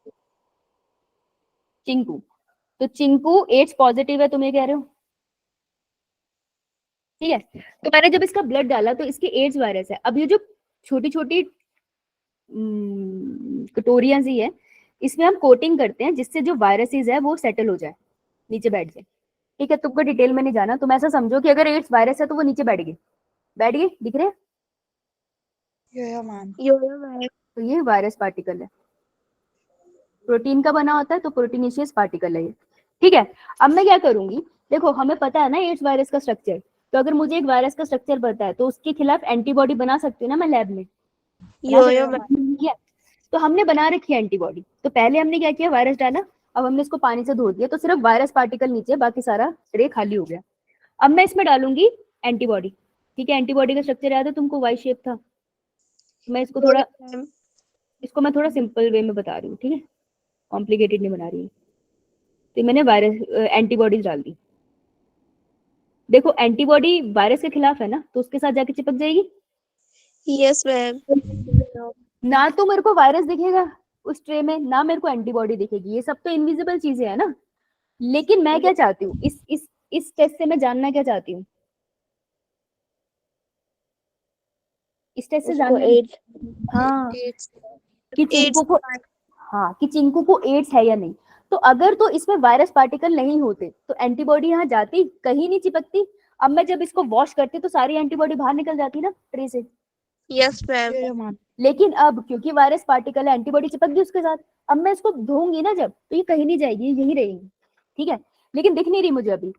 चिंकू। तो चिंकू एड्स पॉजिटिव है, तुम ये कह रहे हो, ठीक है। तो मैंने जब इसका ब्लड डाला तो इसके एड्स वायरस है। अब ये जो छोटी छोटी कटोरियां सी है, इसमें हम कोटिंग करते हैं जिससे जो वायरसेस है वो सेटल हो जाए, नीचे बैठ जाए, ठीक है। तुमको डिटेल में नहीं जाना, तुम ऐसा समझो कि अगर एड्स वायरस है तो वो नीचे बैठ गए, दिख रहे हैं? Here your mom. Yo ma'am. तो ये वायरस पार्टिकल है, प्रोटीन का बना होता है, तो प्रोटीनेशियस पार्टिकल है ये, ठीक है। अब मैं क्या करूंगी, देखो हमें पता है ना एड्स वायरस का स्ट्रक्चर, तो अगर मुझे एक वायरस का स्ट्रक्चर पता है तो उसके खिलाफ एंटीबॉडी बना सकती हूँ ना मैं लैब में। यो मैम। किया, तो हमने बना रखी है एंटीबॉडी। तो पहले हमने क्या किया, वायरस डाला, अब हमने इसको पानी से धो दिया, तो सिर्फ वायरस पार्टिकल नीचे, बाकी सारा ट्रे खाली हो गया। अब मैं इसमें डालूंगी एंटीबॉडी, ठीक है। एंटीबॉडी का स्ट्रक्चर याद है तुमको, वाई शेप था। मैं इसको मैं थोड़ा सिंपल वे में बता रही हूँ, ठीक है, कॉम्प्लिकेटेड नहीं बना रही हूँ। तो मैंने वायरस एंटीबॉडीज डाल दी। देखो एंटीबॉडी वायरस के खिलाफ है ना, तो उसके साथ जाके चिपक जाएगी यस मैम। ना। तो मेरे को वायरस दिखेगा उस ट्रे में, ना मेरे को एंटीबॉडी दिखेगी। ये सब तो इनविजिबल चीजें है ना। लेकिन मैं क्या चाहती हूँ, इस टेस्ट से मैं जानना क्या चाहती हूँ, इस टेस्ट से उसको जानना, एड्स हाँ, एड्स। कि चिंकू को, हाँ, कि चिंकू को एड्स है या नहीं। तो अगर तो इसमें वायरस पार्टिकल नहीं होते तो एंटीबॉडी यहाँ जाती, कहीं नहीं चिपकती। अब मैं जब इसको वॉश करती तो सारी एंटीबॉडी बाहर निकल जाती ना ट्रे से। Yes ma'am. Here your mom. लेकिन अब क्योंकि वायरस पार्टिकल है, एंटीबॉडी चिपक गई उसके साथ, अब मैं इसको धोऊंगी ना जब, तो ये कहीं नहीं जाएगी, यही रहेगी, ठीक है। लेकिन दिख नहीं रही मुझे अभी,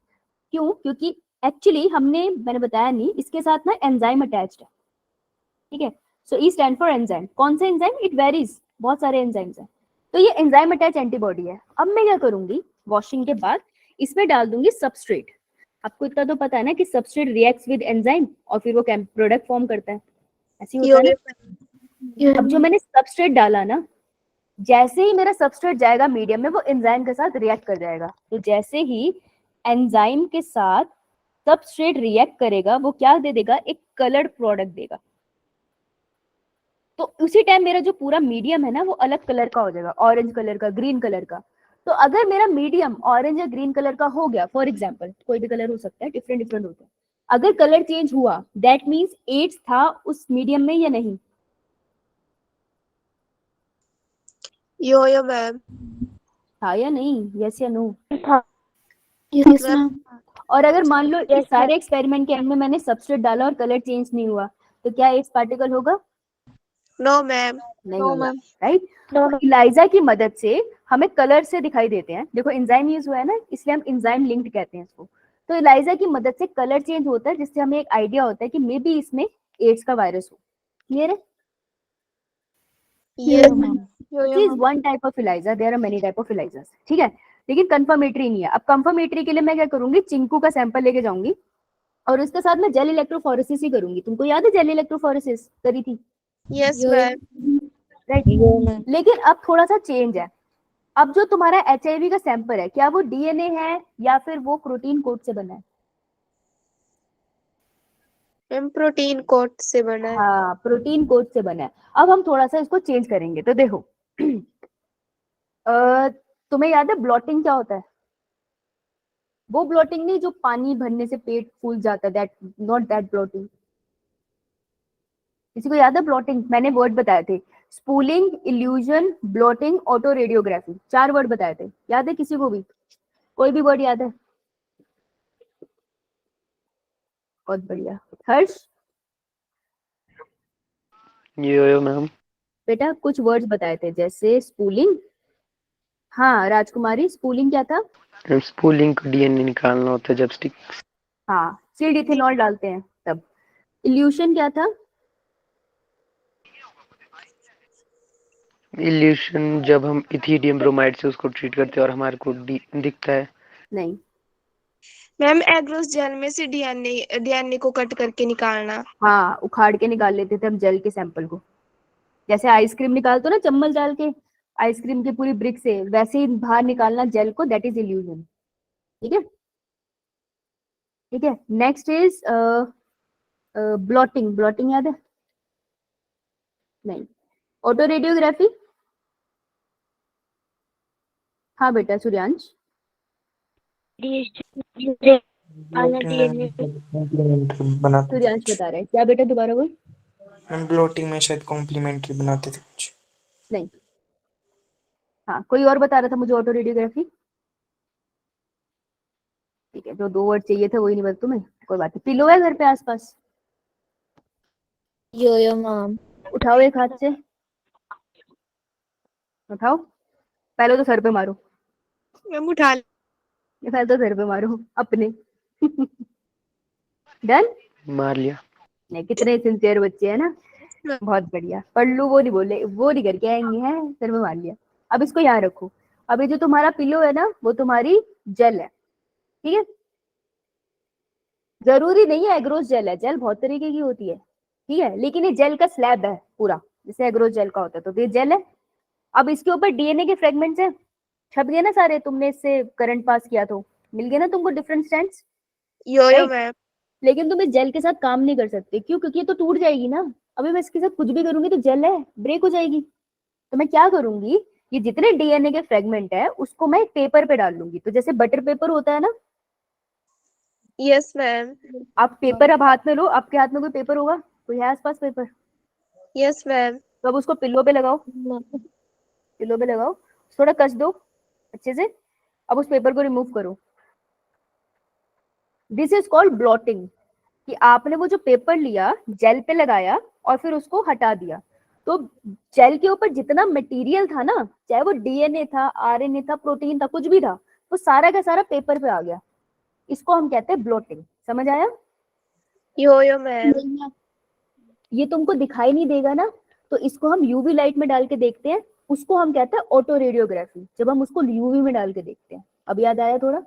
क्यों? क्योंकि एक्चुअली मैंने बताया नहीं, इसके साथ ना एंजाइम अटैच्ड है, ठीक है। सो ई स्टैंड फॉर एंजाइम। कौन से एंजाइम? इट वेरीज, बहुत सारे एंजाइम्स हैं। तो ये एंजाइम अटैच एंटीबॉडी है। अब मैं क्या करूंगी, वॉशिंग के बाद इसमें डाल दूंगी सबस्ट्रेट। आपको इतना तो पता है ना कि सबस्ट्रेट रिएक्ट्स विद एंजाइम और फिर वो प्रोडक्ट फॉर्म करता है, ऐसे ही होता है ना। अब जो मैंने सबस्ट्रेट डाला ना, जैसे ही मेरा सबस्ट्रेट जाएगा मीडियम में, वो एंजाइम के साथ रिएक्ट कर जाएगा। तो जैसे ही एंजाइम के साथ सबस्ट्रेट रिएक्ट करेगा, वो क्या दे देगा, एक कलर्ड प्रोडक्ट देगा। तो उसी टाइम मेरा जो पूरा मीडियम है ना, वो अलग कलर का हो जाएगा, ऑरेंज कलर का, ग्रीन कलर का। तो अगर मेरा मीडियम ऑरेंज या ग्रीन कलर का हो गया, फॉर एग्जाम्पल, कोई भी कलर हो सकता है, डिफरेंट होता है, अगर कलर चेंज हुआ, दैट मीन्स एड्स था उस मीडियम में या नहीं। यो मैम। था या नहीं, यस या नो। Yes ma'am. और अगर मान लो Yes, इस सारे एक्सपेरिमेंट के एंड में मैंने सबस्ट्रेट डाला और कलर चेंज नहीं हुआ, तो क्या एड्स पार्टिकल होगा? No ma'am. नहीं No, होगा, ma'am. राइट। तो इलाइजा की मदद से हमें कलर से दिखाई देते हैं। देखो एंजाइम यूज हुआ है ना, इसलिए हम एंजाइम लिंक्ड कहते हैं इसको। तो इलाइजा की मदद से कलर चेंज होता है, जिससे हमें एक आइडिया होता है कि मे बी इसमें एड्स का वायरस हो। क्लियर है? Here your mom. This is one type of ELISA, there are many type of ELISAs, ठीक है। लेकिन कंफर्मेटरी नहीं है। अब कंफर्मेटरी के लिए मैं क्या करूंगी, चिंकू का सैंपल लेके जाऊंगी और उसके साथ मैं जेल इलेक्ट्रोफोरेसिस ही करूंगी। तुमको याद है जेल इलेक्ट्रोफोरेसिस करी थी, यस यो मैम। राइट? यो मैम। लेकिन अब थोड़ा सा चेंज है। अब जो तुम्हारा HIV का सैंपल है, क्या वो DNA है या फिर वो प्रोटीन कोड से बना है? मैम प्रोटीन कोट से बना है। हाँ, प्रोटीन कोड से बना है। अब हम थोड़ा सा इसको चेंज करेंगे। तो देखो तुम्हें याद है ब्लॉटिंग क्या होता है? वो ब्लॉटिंग नहीं जो पानी भरने से पेट फूल जाता है, दैट नॉट दैट ब्लॉटिंग। किसी को याद है ब्लॉटिंग? मैंने वर्ड बताए थे, spooling, illusion, blotting, auto radiography, 4 word बताए थे। याद है किसी को भी? कोई भी वर्ड याद है? बहुत बढ़िया। हर्ष यो मैम। बेटा कुछ वर्ड्स बताए थे, जैसे स्पूलिंग, हाँ राजकुमारी, स्पूलिंग क्या था? मैम स्पूलिंग को डीएनए निकालना होता है जब स्टिक हाँ सीड इथेनॉल डालते हैं तब। इल्यूशन क्या था? इल्यूशन जब हम इथिडियम ब्रोमाइड से उसको ट्रीट करते हैं और हमारे को दिखता है। नहीं। मैम एग्रोस जेल में से डीएनए को कट करके निकालना। हाँ उखाड़ के निकाल लेते थे हम जेल के सैंपल को, जैसे आइसक्रीम निकालते हो ना चम्मच डाल के आइसक्रीम की पूरी ब्रिक से, वैसे ही बाहर निकालना जेल को, दैट इज इल्यूजन। ठीक है, ठीक है। Next is blotting. ब्लॉटिंग याद है? नहीं। ऑटो रेडियोग्राफी, हाँ बेटा सूर्यांश। बनाते थे सूर्यांश कुछ। बता रहा है क्या बेटा, दोबारा बोल। हम ब्लोटिंग में शायद कॉम्प्लीमेंट्री बनाते थे कुछ। नहीं। हाँ कोई और बता रहा था मुझे ऑटो रेडियोग्राफी। ठीक है, जो 2 वर्ड चाहिए थे वही नहीं बता तुम्हें, कोई बात नहीं। पिलो है घर पे आसपास? यो मैम। उठाओ एक हाथ से, उठाओ। पहले तो सर पे मारो, मैम उठा पहले तो सर पे मारो अपने। डन। मार लिया। नहीं, कितने सिंसियर बच्चे हैं ना, बहुत बढ़िया। पढ़ वो नहीं बोले, वो नहीं करके आएंगे हैं, सर में मार लिया। अब इसको यहाँ रखो। अब ये जो तुम्हारा पिलो है ना वो तुम्हारी जेल है, ठीक है। जरूरी नहीं है एग्रोस जेल है, जेल बहुत तरीके की होती है, ठीक है, लेकिन ये जेल का स्लैब है पूरा, जैसे एग्रोस जेल का होता है, तो ये जेल है। अब इसके ऊपर डीएनए के फ्रेगमेंट्स हैं, छप गए ना सारे, तुमने इससे करंट पास किया तो मिल गए ना तुमको डिफरेंट स्ट्रैंड्स, यो राइट। मैम। लेकिन तुम इस जेल के साथ काम नहीं कर सकते, क्यों? क्योंकि ये तो टूट जाएगी ना। अभी मैं इसके साथ कुछ भी करूंगी तो जेल है, ब्रेक हो जाएगी। तो मैं क्या करूंगी, ये जितने डीएनए के फ्रेगमेंट है उसको मैं पेपर पे डाल लूंगी, तो जैसे बटर पेपर होता है ना, यस मैम। आप पेपर अब हाथ में लो, आपके हाथ में कोई पेपर होगा, कोई है आसपास पेपर? Yes ma'am. तो अब उसको पिल्लो पे लगाओ, पिल्लो पे लगाओ, थोड़ा कस दो अच्छे से। अब उस पेपर को रिमूव करो। दिस इज कॉल्ड ब्लॉटिंग, कि आपने वो जो पेपर लिया जेल पे लगाया और फिर उसको हटा दिया, तो जेल के ऊपर जितना मटेरियल था ना, चाहे वो डीएनए था, आरएनए था, प्रोटीन था, कुछ भी था, वो सारा का सारा पेपर पे आ गया। इसको हम कहते हैं ब्लॉटिंग। समझ आया? यो मैम। ये तुमको दिखाई नहीं देगा ना, तो इसको हम यूवी लाइट में डाल के देखते हैं, उसको हम कहते हैं ऑटो रेडियोग्राफी, जब हम उसको यूवी में डाल के देखते हैं। अब याद आया थोड़ा?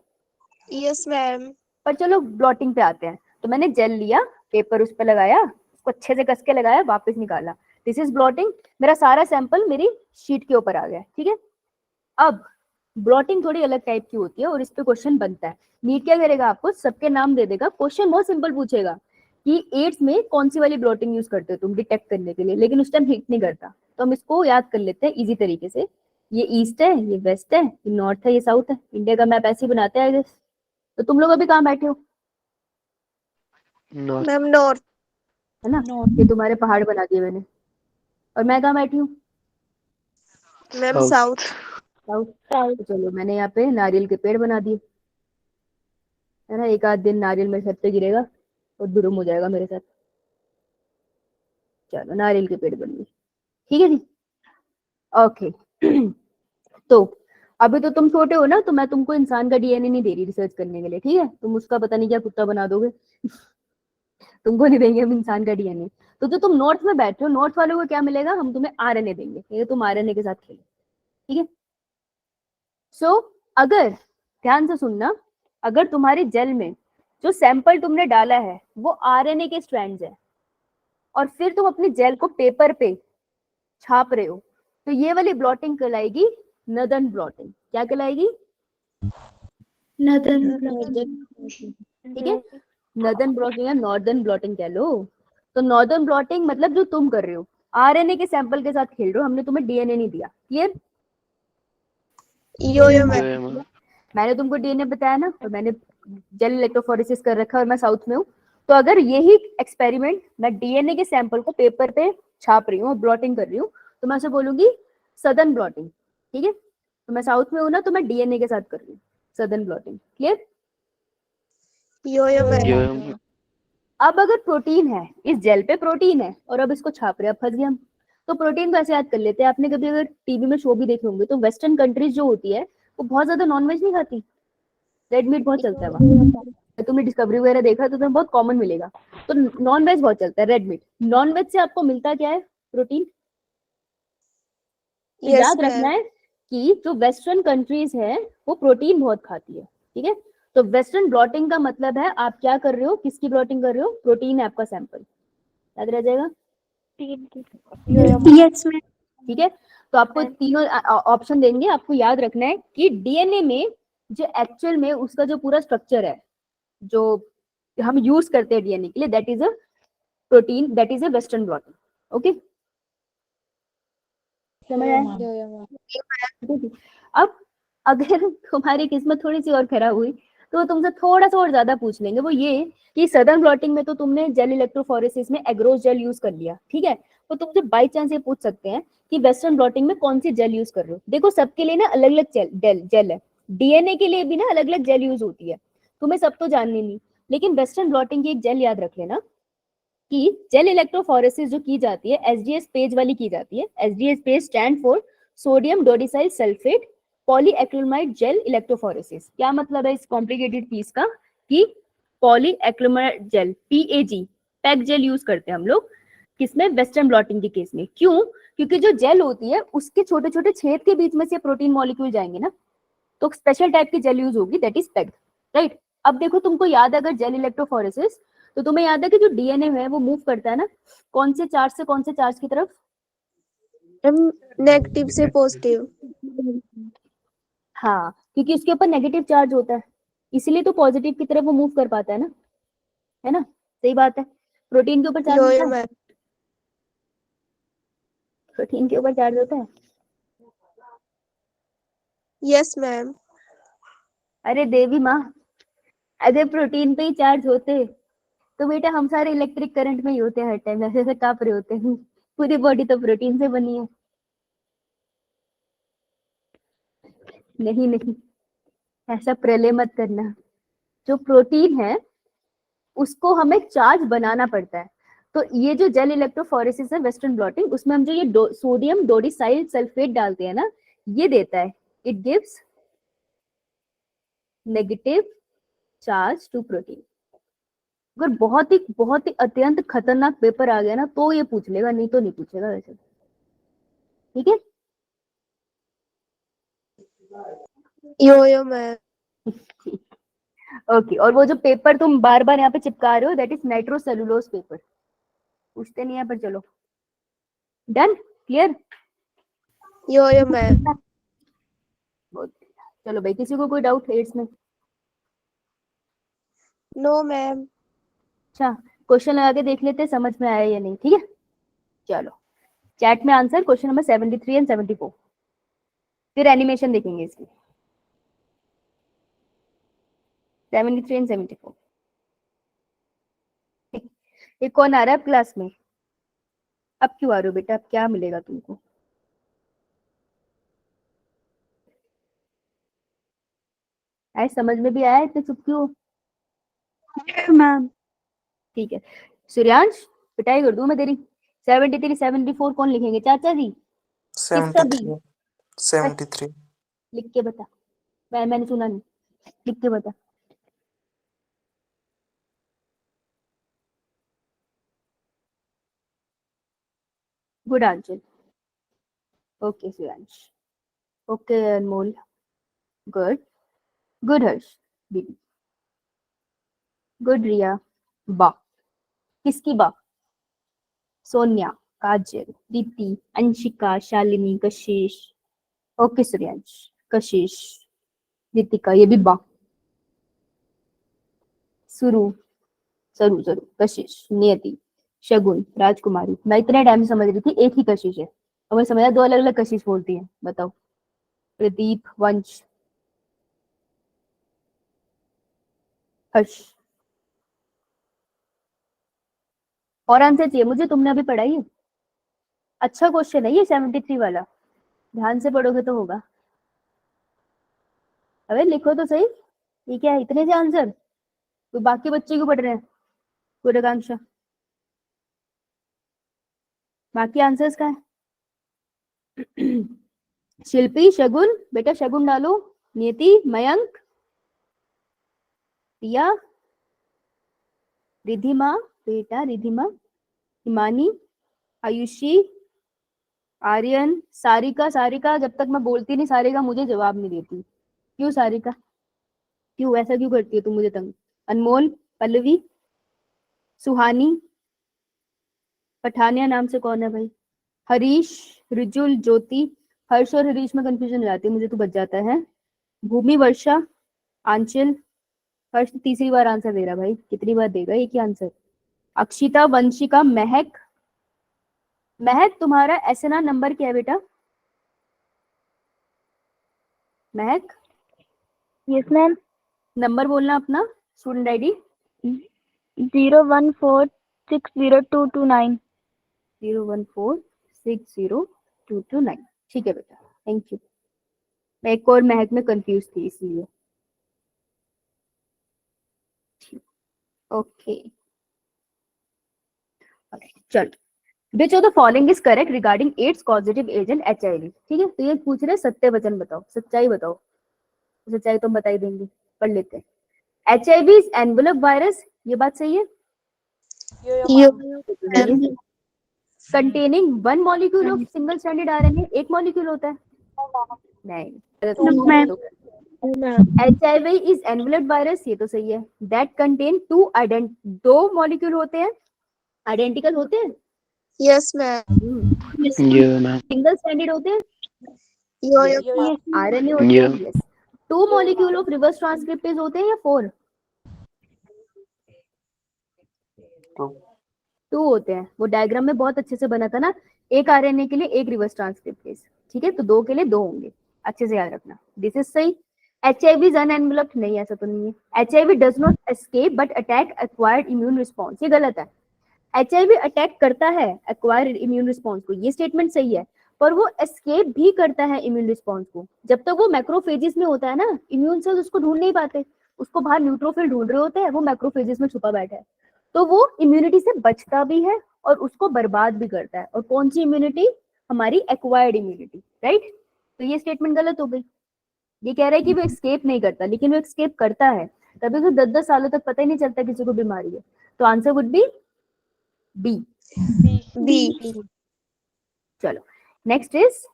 Yes ma'am. पर चलो ब्लॉटिंग पे आते हैं। तो मैंने जेल लिया, पेपर उस पर लगाया, उसको अच्छे से कस के लगाया, वापस निकाला, दिस इज ब्लॉटिंग। मेरा सारा सैंपल मेरी शीट के ऊपर आ गया, ठीक है। अब ब्लॉटिंग थोड़ी अलग टाइप की होती है और इस पे क्वेश्चन बनता है। नीट क्या करेगा, आपको सबके नाम दे देगा, क्वेश्चन बहुत सिंपल पूछेगा कि एड्स में कौन सी वाली ब्लॉटिंग यूज करते हो तुम डिटेक्ट करने के लिए, लेकिन उस टाइम हिट नहीं करता। तो हम इसको याद कर लेते हैं इजी तरीके से। ये ईस्ट है, ये वेस्ट है, ये नॉर्थ है, ये साउथ है। इंडिया का मैप ऐसे ही बनाते हैं आई गेस। तो तुम लोग अभी कहाँ बैठे हो? नॉर्थ। Ma'am north. है ना, ये तुम्हारे पहाड़ बना दिए मैंने। और मैं कहाँ बैठी हूँ? Ma'am south. साउथ। साउथ। तो चलो मैंने यहाँ पे नारियल के पेड़ बना दिए, है ना। एक आध दिन नारियल मेरे सर पे गिरेगा और दुरुम हो जाएगा मेरे साथ। चलो नारियल के पेड़ बन गए, ठीक है जी। ओके। तो अभी तो तुम छोटे हो ना, तो मैं तुमको इंसान का डीएनए नहीं दे रही रिसर्च करने के लिए, ठीक है। तुम उसका पता नहीं क्या कुत्ता बना दोगे। तुमको नहीं देंगे हम इंसान का डीएनए। तो जो तुम नॉर्थ में बैठे हो, नॉर्थ वालों को क्या मिलेगा, हम तुम्हें आरएनए देंगे, ये तुम आरएनए के साथ खेलो, ठीक है। सो अगर ध्यान से सुनना, अगर तुम्हारी जेल में जो सैंपल तुमने डाला है वो आरएनए के स्ट्रैंड्स है, और फिर तुम अपनी जेल को पेपर पे छाप रहे हो, तो ये वाली ब्लॉटिंग कहलाएगी नदन ब्लॉटिंग। क्या कहलाएगी? ठीक है। नदन ब्लॉटिंग या नॉर्दर्न ब्लॉटिंग कह लो। तो नॉर्दर्न ब्लॉटिंग मतलब जो तुम कर रहे हो, आरएनए के सैंपल के साथ खेल रहे हो, हमने तुम्हें डीएनए नहीं दिया। क्लियर? Yo ma'am. मैंने तुमको डीएनए बताया ना, और मैंने जेल इलेक्ट्रोफोरेसिस कर रखा है और मैं साउथ में हूँ। तो अगर यही एक्सपेरिमेंट मैं डीएनए के सैंपल को पेपर पे छाप रही हूँ और ब्लॉटिंग कर रही हूँ, तो मैं उसे बोलूंगी सदर्न ब्लॉटिंग, ठीक है। तो मैं साउथ में हूँ ना, तो मैं डीएनए के साथ कर रही हूँ southern blotting. Clear? Yo ma'am. ये अब अगर प्रोटीन है, इस जेल पे प्रोटीन है और अब इसको छाप रहे हैं, अब फंस गए हम। तो प्रोटीन को ऐसे याद कर लेते हैं। आपने कभी अगर टीवी में शो भी देखे होंगे तो वेस्टर्न कंट्रीज जो होती है वो बहुत ज्यादा नॉनवेज नहीं खाती, रेड मीट बहुत चलता है वहाँ। तुमने डिस्कवरी वगैरह देखा तो तुम्हें बहुत कॉमन मिलेगा। तो नॉन वेज बहुत चलता है, रेड मीट। नॉन वेज से आपको मिलता क्या है? प्रोटीन। तो यस याद रखना मैम। है कि जो वेस्टर्न कंट्रीज है वो प्रोटीन बहुत खाती है, ठीक है। तो वेस्टर्न ब्लॉटिंग का मतलब है आप क्या कर रहे हो, किसकी ब्लॉटिंग कर रहे हो? प्रोटीन है आपका सैंपल, याद रह जाएगा। Yes ma'am. ठीक है, तो आपको तीनों ऑप्शन देंगे, आपको याद रखना है कि डीएनए में जो एक्चुअल में उसका जो पूरा स्ट्रक्चर है जो हम यूज करते हैं डीएनए के लिए, that is a protein, that is a western blotting. Okay, समझ आया? यो यो मैम। ठीक है। अब अगर तुम्हारी किस्मत थोड़ी सी और खराब हुई तो तुमसे थोड़ा सा और ज्यादा पूछ लेंगे, वो ये कि सदर्न ब्लॉटिंग में तो तुमने जेल इलेक्ट्रोफोरेसिस में एग्रोस जेल यूज कर लिया, ठीक है। तो तुमसे बाई चांस ये पूछ सकते हैं कि वेस्टर्न ब्लॉटिंग में कौन सी जेल यूज कर रहे हो। देखो सबके लिए ना अलग अलग जेल है, डीएनए के लिए भी ना अलग अलग जेल यूज होती है, तुम्हें सब तो जाननी नहीं, लेकिन वेस्टर्न ब्लॉटिंग की एक जेल याद रख लेना कि जेल इलेक्ट्रोफोरेसिस जो की जाती है एसडीएस पेज वाली की जाती है। SDS PAGE stand for sodium dodecyl sulphate polyacrylamide gel electrophoresis. क्या मतलब है इस कॉम्प्लिकेटेड चीज का कि पॉलीएक्रिलामाइड जेल पीएजी पैक जेल यूज करते हैं हम लोग किसमें? वेस्टर्न ब्लॉटिंग के केस में। क्यों? क्योंकि जो जेल होती है उसके छोटे छोटे छेद के बीच में से प्रोटीन मॉलिक्यूल जाएंगे ना, तो स्पेशल टाइप की जेल यूज होगी, दैट इज पैक्ड, राइट। अब देखो तुमको याद है अगर जेल इलेक्ट्रोफोरेसिस, तो तुम्हें याद है कि जो डीएनए है वो मूव करता है ना कौन से चार्ज से कौन से चार्ज की तरफ? नेगेटिव से पॉजिटिव। हाँ, क्योंकि उसके ऊपर नेगेटिव चार्ज होता है, इसीलिए तो पॉजिटिव की तरफ वो मूव कर पाता है ना। सही बात है। प्रोटीन के ऊपर चार्ज यो होता यो है, मैम। प्रोटीन के ऊपर चार्ज होता है। Yes ma'am. अरे देवी माँ, अगर प्रोटीन पे ही चार्ज होते तो बेटा हम सारे इलेक्ट्रिक करंट में ही होते हैं हर टाइम, ऐसे ऐसे कांप रहे होते हैं। पूरी बॉडी तो प्रोटीन से बनी है। नहीं नहीं, ऐसा प्रलय मत करना। जो प्रोटीन है उसको हमें चार्ज बनाना पड़ता है। तो ये जो जेल इलेक्ट्रोफोरेसिस है वेस्टर्न ब्लॉटिंग, उसमें हम जो ये सोडियम डोडिसाइल सल्फेट डालते हैं ना, ये देता है, it gives negative charge to protein. अगर बहुत ही अत्यंत खतरनाक पेपर आ गया ना तो ये पूछ लेगा, नहीं तो नहीं पूछेगा वैसे। ठीक है। यो यो मैम। ओके, और वो जो पेपर तुम बार बार यहाँ पे चिपका रहे हो दैट इज नाइट्रोसेलुलोज पेपर, पूछते नहीं है पर चलो। Done, clear. Yo yo ma'am. चलो भाई, किसी को कोई डाउट है इसमें? No ma'am. अच्छा, क्वेश्चन लगा के देख लेते हैं समझ में आया या नहीं, ठीक है। चलो चैट में आंसर क्वेश्चन नंबर 73 एंड 74, फिर एनिमेशन देखेंगे इसकी। 73 एंड 74। ये कौन आ रहा है क्लास में? अब क्यों आ रहे हो बेटा, अब क्या मिलेगा तुमको? आए समझ में भी आया, इतने चुप क्यों? मैम। ठीक है, सूर्यांश पिटाई कर दूं मैं तेरी। 73 74 कौन लिखेंगे? चाचा जी? किसका भी? 73 73। लिख के बता, मैंने सुना नहीं, लिख के बता। Good answer. Okay Suryansh, okay Anmol, good, good Harsh, दीदी, गुड रिया, बा, किसकी बा? सोनिया, काजल, दीप्ति, अंशिका, शालिनी, कशिश। ओके सूर्यांश, कशिश, दीपिका, ये भी बा। सुरु, जरूर जरूर, कशिश, नियति, शगुन, राजकुमारी। मैं इतने टाइम से समझ रही थी एक ही कशिश है, और मैं समझा दो अलग अलग कशिश बोलती है। बताओ। प्रदीप, वंश, हर्ष। और आंसर चाहिए मुझे, तुमने अभी पढ़ाई है। अच्छा क्वेश्चन है ये 73 वाला, ध्यान से पढ़ोगे तो होगा। अबे लिखो तो सही, ये क्या है इतने से आंसर? तो बाकी बच्चे क्यों पढ़ रहे हैं? पूर्वाकांक्षा, बाकी आंसर्स का है। शिल्पी, शगुन, बेटा शगुन डालो, नियति, मयंक, प्रिया, रिधिमा, बेटा रिधिमा, हिमानी, आयुषी, आर्यन, सारिका। सारिका जब तक मैं बोलती नहीं सारिका मुझे जवाब नहीं देती। क्यों सारिका, क्यों ऐसा क्यों करती है तू मुझे तंग? अनमोल, पल्लवी, सुहानी, पठानिया नाम से कौन है भाई? हरीश, रिजुल, ज्योति। हर्ष और हरीश में कंफ्यूजन हो जाती है मुझे, तो बच जाता है। भूमि, वर्षा, आंचल। हर्ष तीसरी बार आंसर दे रहा भाई, कितनी बार देगा एक ही आंसर? अक्षिता, वंशिका, महक। महक तुम्हारा एसएनआर नंबर क्या है बेटा? महक यस मैम। नंबर बोलना अपना, स्टूडेंट आईडी। 014602229। 014602229। ठीक है बेटा, थैंक यू। मैं एक और महक में कंफ्यूज थी इसलिए। ओके चल, which of the following is correct regarding AIDS causative agent HIV? ठीक है, तो ये पूछ रहे सत्य वचन बताओ, सच्चाई बताओ। सच्चाई तो हम बता ही देंगे, पढ़ लेते हैं। HIV इज एनवेलप वायरस, ये बात सही है? Containing one molecule of single stranded RNA, एक मॉलिक्यूल होता है? नहीं, HIV इज एनवेलप वायरस, ये तो सही है। दैट कंटेन दो मॉलिक्यूल होते हैं, आइडेंटिकल होते हैं। Yes ma'am. Yeah, ma'am. Single stranded होते हैं, यो RNA होते हैं। Yes. 2 molecule of reverse transcriptase होते हैं या 4? 2 होते हैं। वो डायग्राम में बहुत अच्छे से बना था ना, एक RNA के लिए एक रिवर्स ट्रांसक्रिप्टेज। ठीक है, तो 2 के लिए 2 होंगे, अच्छे से याद रखना। दिस इज सही। HIV इज अनएनवेलप्ड, नहीं ऐसा तो नहीं है। HIV does not escape but attack acquired immune response, ये गलत है। HIV अटैक करता है एक्वायर्ड इम्यून रिस्पॉन्स को, ये स्टेटमेंट सही है, पर वो एस्केप भी करता है इम्यून रिस्पॉन्स को। जब तक वो मैक्रोफेजेस में होता है ना, इम्यून सेल्स उसको ढूंढ नहीं पाते, उसको बाहर न्यूट्रोफिल ढूंढ रहे होते हैं, वो मैक्रोफेजेस में छुपा बैठा है, तो वो इम्यूनिटी से बचता भी है और उसको बर्बाद भी करता है। और कौन सी इम्यूनिटी? हमारी एक्वायर्ड इम्यूनिटी, राइट? तो ये स्टेटमेंट गलत हो गई। ये कह रहा है कि वो एस्केप नहीं करता, लेकिन वो एस्केप करता है, तभी तो 10-10 सालों तक पता ही नहीं चलता किसी को बीमारी है। तो answer would be B. B. चलो next is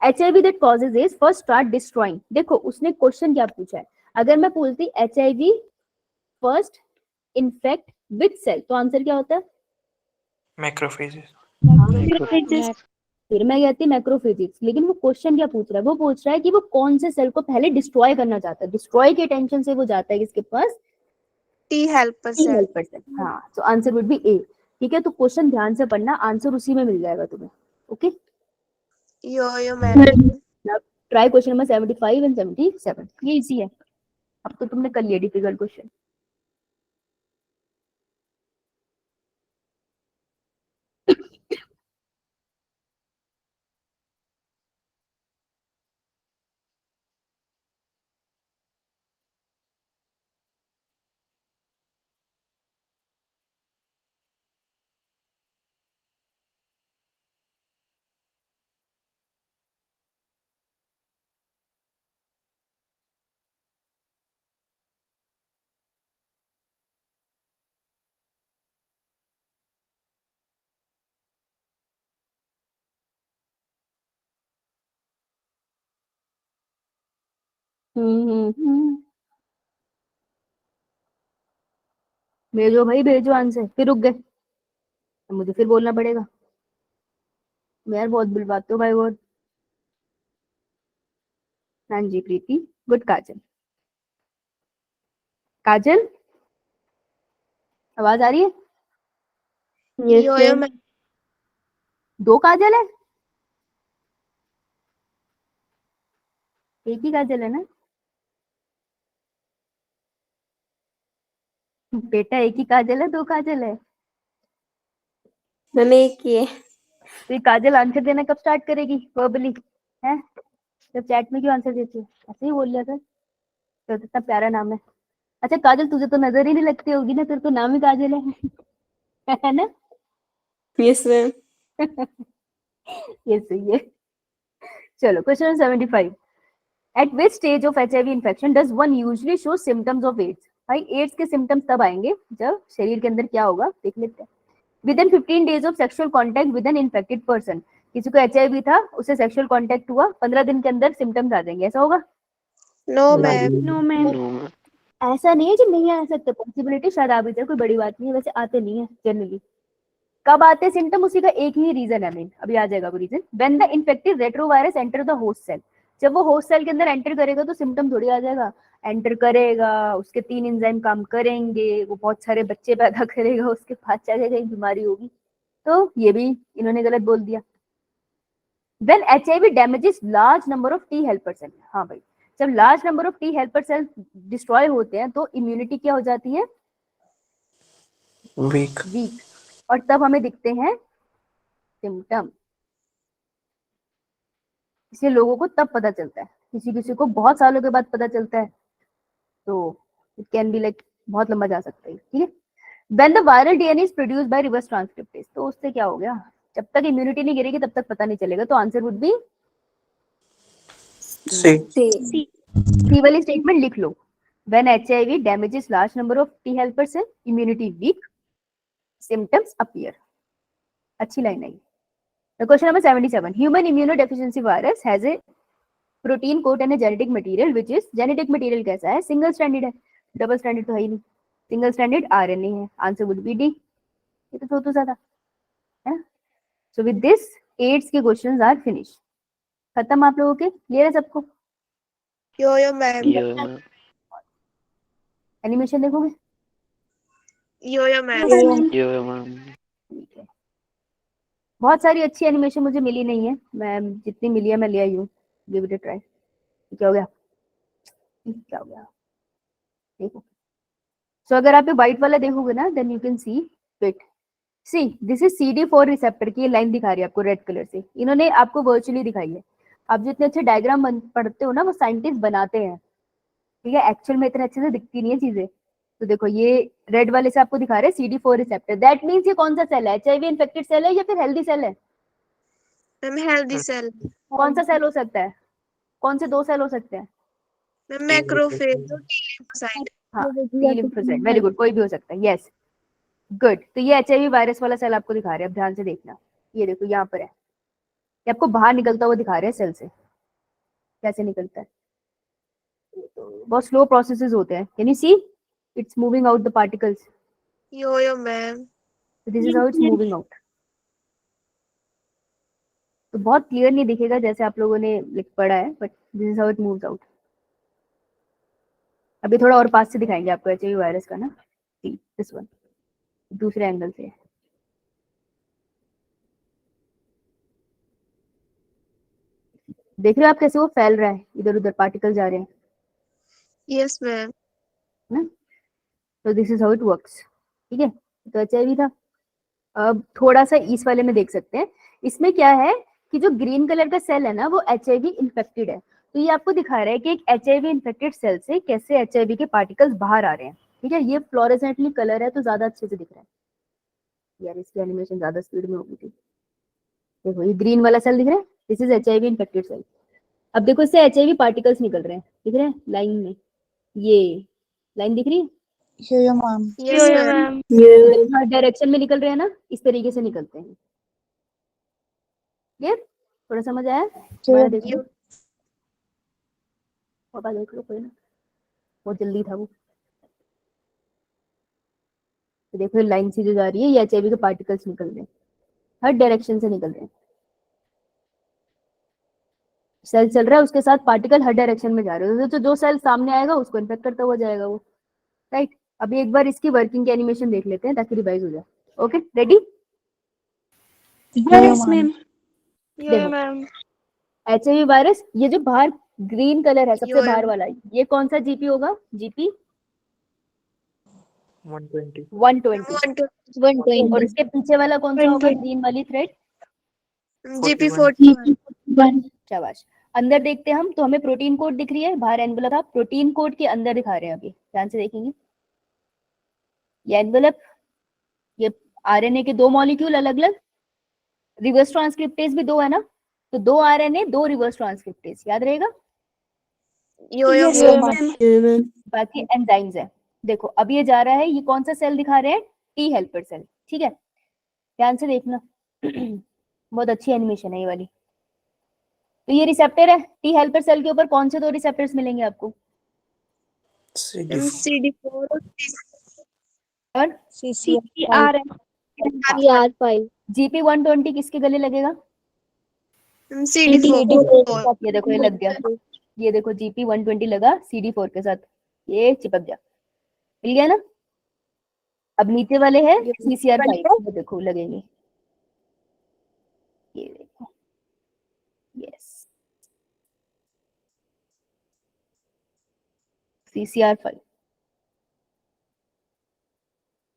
HIV that causes is first start destroying। देखो उसने क्वेश्चन क्या पूछा है, अगर मैं बोलती HIV first infect which cell, तो आंसर क्या होता है? मैक्रोफेजेस। फिर मैं कहती मैक्रोफेजेस, लेकिन वो क्वेश्चन क्या पूछ रहा है? वो पूछ रहा है कि वो कौन से सेल को पहले डिस्ट्रॉय करना चाहता है। डिस्ट्रॉय के टेंशन से वो जाता है किसके पास? T helper T cell. helper cell। हाँ, तो आंसर वुड बी ए। ठीक है, तो क्वेश्चन ध्यान से पढ़ना, आंसर उसी में मिल जाएगा तुम्हें। Okay, yo ma'am. Try question number 75 and 77, ये इजी है, अब तो तुमने कर लिया डिफिकल्ट क्वेश्चन। भेजो भाई भेजो आंसर, फिर रुक गए, अब मुझे फिर बोलना पड़ेगा। यार बहुत बुलवाते हो भाई बहुत। हाँ जी प्रीति, गुड। काजल, काजल आवाज आ रही है? Yo ma'am. 2 काजल है? एक ही काजल है ना बेटा? एक ही काजल है, 2 काजल है? मैम एक ही है। तो ये काजल आंसर देना कब स्टार्ट करेगी वर्बली? है जब चैट में क्यों आंसर देती है? ऐसे ही बोल लिया था, तो इतना प्यारा नाम है। अच्छा काजल, तुझे तो नजर ही नहीं लगती होगी ना, तेरे तो नाम ही काजल है है ना? Yes ma'am. ये सही है। चलो question 75, at which stage of HIV infection does one usually show symptoms of AIDS. भाई एड्स के सिम्टम्स तब आएंगे जब शरीर के अंदर क्या होगा, देख लेते हैं। Within 15 days of sexual contact with an infected person, किसी को HIV था, उससे सेक्सुअल कॉन्टैक्ट हुआ, 15 दिन के अंदर सिम्टम्स आ जाएंगे, ऐसा होगा? No ma'am. No ma'am. No ma'am. ऐसा नहीं है कि नहीं आ सकते, पॉसिबिलिटी शायद आ भी जाए, कोई बड़ी बात नहीं है, वैसे आते नहीं है जनरली। कब आते हैं सिम्टम, उसी का एक ही रीजन है मेन, अभी आ जाएगा वो reason. When the infected retrovirus enter the host cell, जब वो होस्ट सेल के अंदर एंटर करेगा तो सिम्टम थोड़ी आ जाएगा, एंटर करेगा, उसके 3 एंजाइम काम करेंगे, वो बहुत सारे बच्चे पैदा करेगा, उसके बाद जाके कहीं बीमारी होगी। तो ये भी इन्होंने गलत बोल दिया। When HIV damages large number of T helper cell, हाँ भाई, जब large number of T helper cell destroy होते हैं तो इम्यूनिटी क्या हो जाती है, वीक। वीक, और तब हमें दिखते हैं सिम्टम। इसलिए लोगों को तब पता चलता है, किसी किसी को बहुत सालों के बाद पता चलता है, तो इट कैन बी लाइक बहुत लंबा जा सकता है, ठीक है। When the viral DNA is produced by reverse transcriptase, तो उससे क्या हो गया, जब तक इम्यूनिटी नहीं गिरेगी तब तक पता नहीं चलेगा, तो आंसर वुड बी सी। सी वाली स्टेटमेंट लिख लो। When HIV damages large number of T helper cell, immunity weak, symptoms appear. अच्छी लाइन है। Question number 77, human immunodeficiency virus has a protein coat and a genetic material which is, genetic material कैसा है, single stranded है, double stranded तो है ही नहीं, single stranded RNA है, आंसर वुड बी डी। ये तो ज्यादा है। सो विद दिस एड्स के क्वेश्चंस आर फिनिश, खत्म आप लोगों के, क्लियर है सबको? यो मैम। Yeah. एनिमेशन देखोगे? यो मैम। Yeah, ma'am. ठीक है, बहुत सारी अच्छी एनिमेशन मुझे मिली नहीं है, मैं जितनी मिली है मैं ले आई हूँ, गिव इट अ ट्राई। क्या हो गया, क्या हो गया, देखो। सो अगर आप ये व्हाइट वाला देखोगे ना, then you can see fit. See this is CD4 receptor की लाइन दिखा रही है आपको रेड कलर से, इन्होंने आपको वर्चुअली दिखाई है। आप जितने अच्छे डायग्राम पढ़ते हो ना, वो साइंटिस्ट बनाते हैं, ठीक है, एक्चुअल में इतने अच्छे से दिखती नहीं है चीजें। तो देखो ये रेड वाले से आपको दिखा रहे हैं CD4 रिसेप्टर, दैट मींस ये कौन सा सेल है, HIV इन्फेक्टेड सेल है या फिर हेल्दी सेल है? Ma'am healthy cell. कौन सा सेल हो सकता है, कौन से 2 सेल हो सकते हैं? मैम मैक्रोफेज और टी लिम्फोसाइट। हाँ, T lymphocyte, वेरी गुड, कोई भी हो सकता है, यस गुड। तो ये HIV वायरस वाला सेल आपको दिखा रहे हैं, अब ध्यान से देखना, ये देखो यहाँ पर है, ये आपको बाहर निकलता हुआ दिखा रहे हैं सेल से, कैसे निकलता है, तो बहुत स्लो प्रोसेसेस होते हैं, can you see it's moving out the particles, yo ma'am. This is how it's moving out. तो बहुत क्लियर नहीं दिखेगा जैसे आप लोगों ने लिख पढ़ा है, but this is how it moves out. अभी थोड़ा और पास से दिखाएंगे आपको HIV वायरस का ना, दिस वन दूसरे एंगल से, देख रहे हो आप कैसे वो फैल रहा है, इधर उधर पार्टिकल जा रहे हैं यस मैम। ना। तो this is how it works, ठीक है। तो HIV था। अब थोड़ा सा इस वाले में देख सकते हैं, इसमें क्या है कि जो ग्रीन कलर का सेल है ना, वो HIV इन्फेक्टेड है। तो ये आपको दिखा रहा है कि एक HIV इन्फेक्टेड सेल से कैसे HIV के पार्टिकल्स बाहर आ रहे हैं, ठीक है। ये फ्लोरेसेंटली कलर है तो ज्यादा अच्छे से दिख रहा है, यार इसकी एनिमेशन ज्यादा स्पीड में होगी थी। देखो ये ग्रीन वाला सेल दिख रहा है, this is HIV infected cell. अब देखो इससे HIV पार्टिकल्स निकल रहे हैं, दिख रहे हैं लाइन में, ये लाइन दिख रही है, यो मैम। Yes ma'am. हर डायरेक्शन में निकल रहे हैं ना, इस तरीके से निकलते हैं, क्लियर? थोड़ा समझ आया? दोबारा देख लो, पापा देख लो, कोई ना, बहुत जल्दी था वो। तो देखो लाइन सी जो जा रही है, ये HIV के पार्टिकल्स निकल रहे हैं, हर डायरेक्शन से निकल रहे हैं। सेल चल रहा है, उसके साथ पार्टिकल हर डायरेक्शन में जा रहे हैं, तो जो सेल सामने आएगा उसको इन्फेक्ट करता हुआ जाएगा वो, राइट। अभी एक बार इसकी वर्किंग की एनिमेशन देख लेते हैं ताकि रिवाइज हो जाए। Okay ready? Yes ma'am. Yo ma'am. HIV virus, ये जो बाहर ग्रीन कलर है सबसे यो, बाहर वाला, ये कौन सा GP होगा? GP 120। 120। 120 और इसके पीछे वाला कौन सा होगा, ग्रीन वाली थ्रेड? GP41। शाबाश। अंदर देखते हैं हम, तो हमें प्रोटीन कोड दिख रही है, बाहर एनवेलप था, प्रोटीन कोड के अंदर दिखा रहे हैं, अभी ध्यान से देखेंगे, ये एनवेलप, ये RNA के 2 मॉलिक्यूल अलग अलग, रिवर्स ट्रांसक्रिप्टेज भी 2 है ना, तो 2 आरएनए 2 रिवर्स ट्रांसक्रिप्टेज, याद रहेगा। यो बाकी एंजाइम्स है। देखो अब ये जा रहा है, ये कौन सा सेल दिखा रहे हैं, टी हेल्पर सेल, ठीक है, ध्यान से देखना। बहुत अच्छी एनिमेशन है ये वाली। तो ये रिसेप्टर है, टी हेल्पर सेल के ऊपर कौन से 2 रिसेप्टर्स मिलेंगे आपको, CD4 और CCR CR5 GP120 किसके गले लगेगा, CD4 ये देखो ये लग गया, ये देखो GP120 लगा CD4 के साथ, ये चिपक गया, मिल गया ना। अब नीचे वाले हैं CCR5, ये देखो लगेंगे, ये देखो, यस CCR5,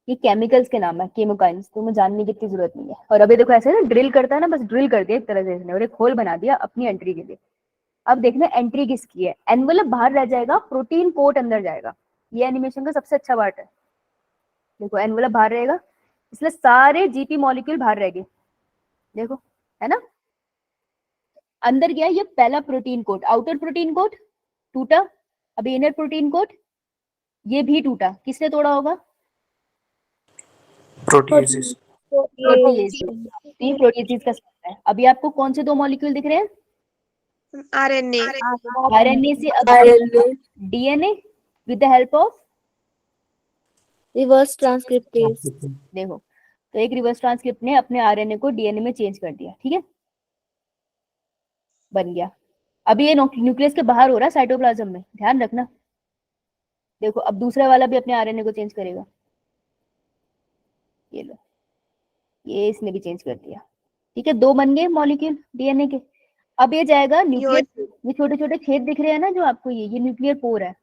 ये केमिकल्स के नाम है, केमोकाइंस, तुम्हें जानने की इतनी जरूरत नहीं है। और अभी देखो ऐसे ना ड्रिल करता है ना, बस ड्रिल कर दिया एक तरह से इसने और एक होल बना दिया अपनी एंट्री के लिए। अब देखना एंट्री किसकी है, एनवेलप बाहर रह जाएगा, प्रोटीन कोट अंदर जाएगा, ये एनिमेशन का सबसे अच्छा पार्ट है। देखो एनवेलप बाहर रहेगा, इसलिए सारे जीपी मॉलिक्यूल बाहर रह गए, देखो है ना। अंदर गया ये पहला protein coat, outer protein coat टूटा, अभी इनर प्रोटीन कोट ये भी टूटा, किसने तोड़ा होगा, प्रोटीएसिस प्रोटीएसिस का सेट है। अभी आपको कौन से 2 मॉलिक्यूल दिख रहे हैं, RNA आरएनए से अब DNA with the help of, reverse transcriptase. देखो तो एक रिवर्स ट्रांसक्रिप्ट ने अपने आरएनए को डीएनए में चेंज कर दिया, ठीक है, बन गया। अभी ये न्यूक्लियस के बाहर हो रहा है साइटोप्लाज्म में, ध्यान रखना। देखो अब दूसरा वाला भी अपने आरएनए को चेंज करेगा, ये लो, ये इसने भी चेंज कर दिया, ठीक है, 2 बन गए मॉलिक्यूल डीएनए के। अब ये जाएगा न्यूक्लियस, ये छोटे छोटे छेद दिख रहे हैं ना जो आपको, ये न्यूक्लियर पोर है,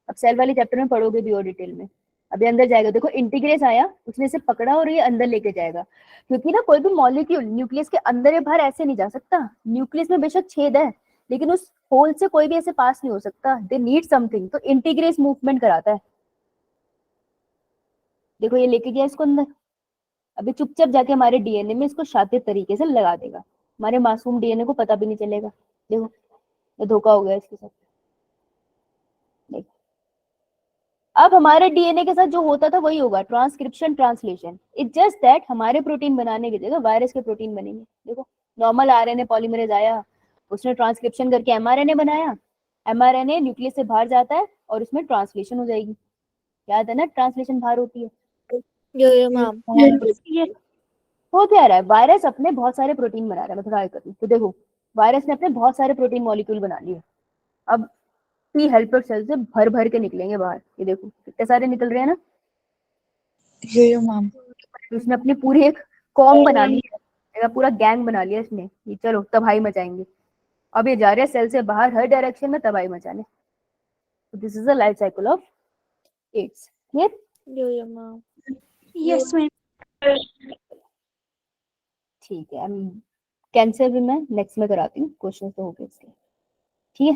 अब सेल वाले चैप्टर में पढ़ोगे भी और डिटेल में। अभी अंदर जाएगा, देखो इंटीग्रेस आया, उसने इसे पकड़ा और ये अंदर लेके जाएगा, क्योंकि ना कोई भी मॉलिक्यूल न्यूक्लियस के अंदर या बाहर ऐसे नहीं जा सकता। न्यूक्लियस में बेशक छेद है लेकिन उस होल से कोई भी ऐसे पास नहीं हो सकता, दे नीड समथिंग, तो इंटीग्रेस मूवमेंट कराता है। देखो ये लेके गया इसको अंदर, अभी चुपचाप जाके हमारे डीएनए में इसको शातित तरीके से लगा देगा, हमारे मासूम डीएनए को पता भी नहीं चलेगा। देखो ये धोखा हो गया इसके साथ। देखो अब हमारे डीएनए के साथ जो होता था वही होगा, transcription translation, it's just that हमारे प्रोटीन बनाने की जगह वायरस के प्रोटीन बनेंगे। देखो नॉर्मल आरएनए पॉलीमरेज आया, उसने ट्रांसक्रिप्शन करके एमआरएनए बनाया, एमआरएनए न्यूक्लियस से बाहर जाता है और उसमें ट्रांसलेशन हो जाएगी, याद है ना, ट्रांसलेशन बाहर होती है। Yo ma'am. हो क्या रहा है, वायरस अपने बहुत सारे प्रोटीन बना रहा है, मैं थोड़ा कर दूं तो देखो वायरस ने अपने बहुत सारे प्रोटीन मॉलिक्यूल बना लिए, अब टी हेल्पर सेल से भर भर के निकलेंगे बाहर, ये देखो कितने सारे निकल रहे हैं ना। यो मैम। तो उसने अपनी पूरी एक कॉम बना ली है, पूरा गैंग बना लिया इसने, ये चलो तबाही मचाएंगे। अब ये जा रहे हैं सेल से बाहर हर डायरेक्शन में तबाही मचाने। This is the life cycle of AIDS, clear. Yo ma'am. Yes ma'am. ठीक है, कैंसर भी मैं नेक्स्ट में कराती हूँ, क्वेश्चन तो हो गए इसके, ठीक है।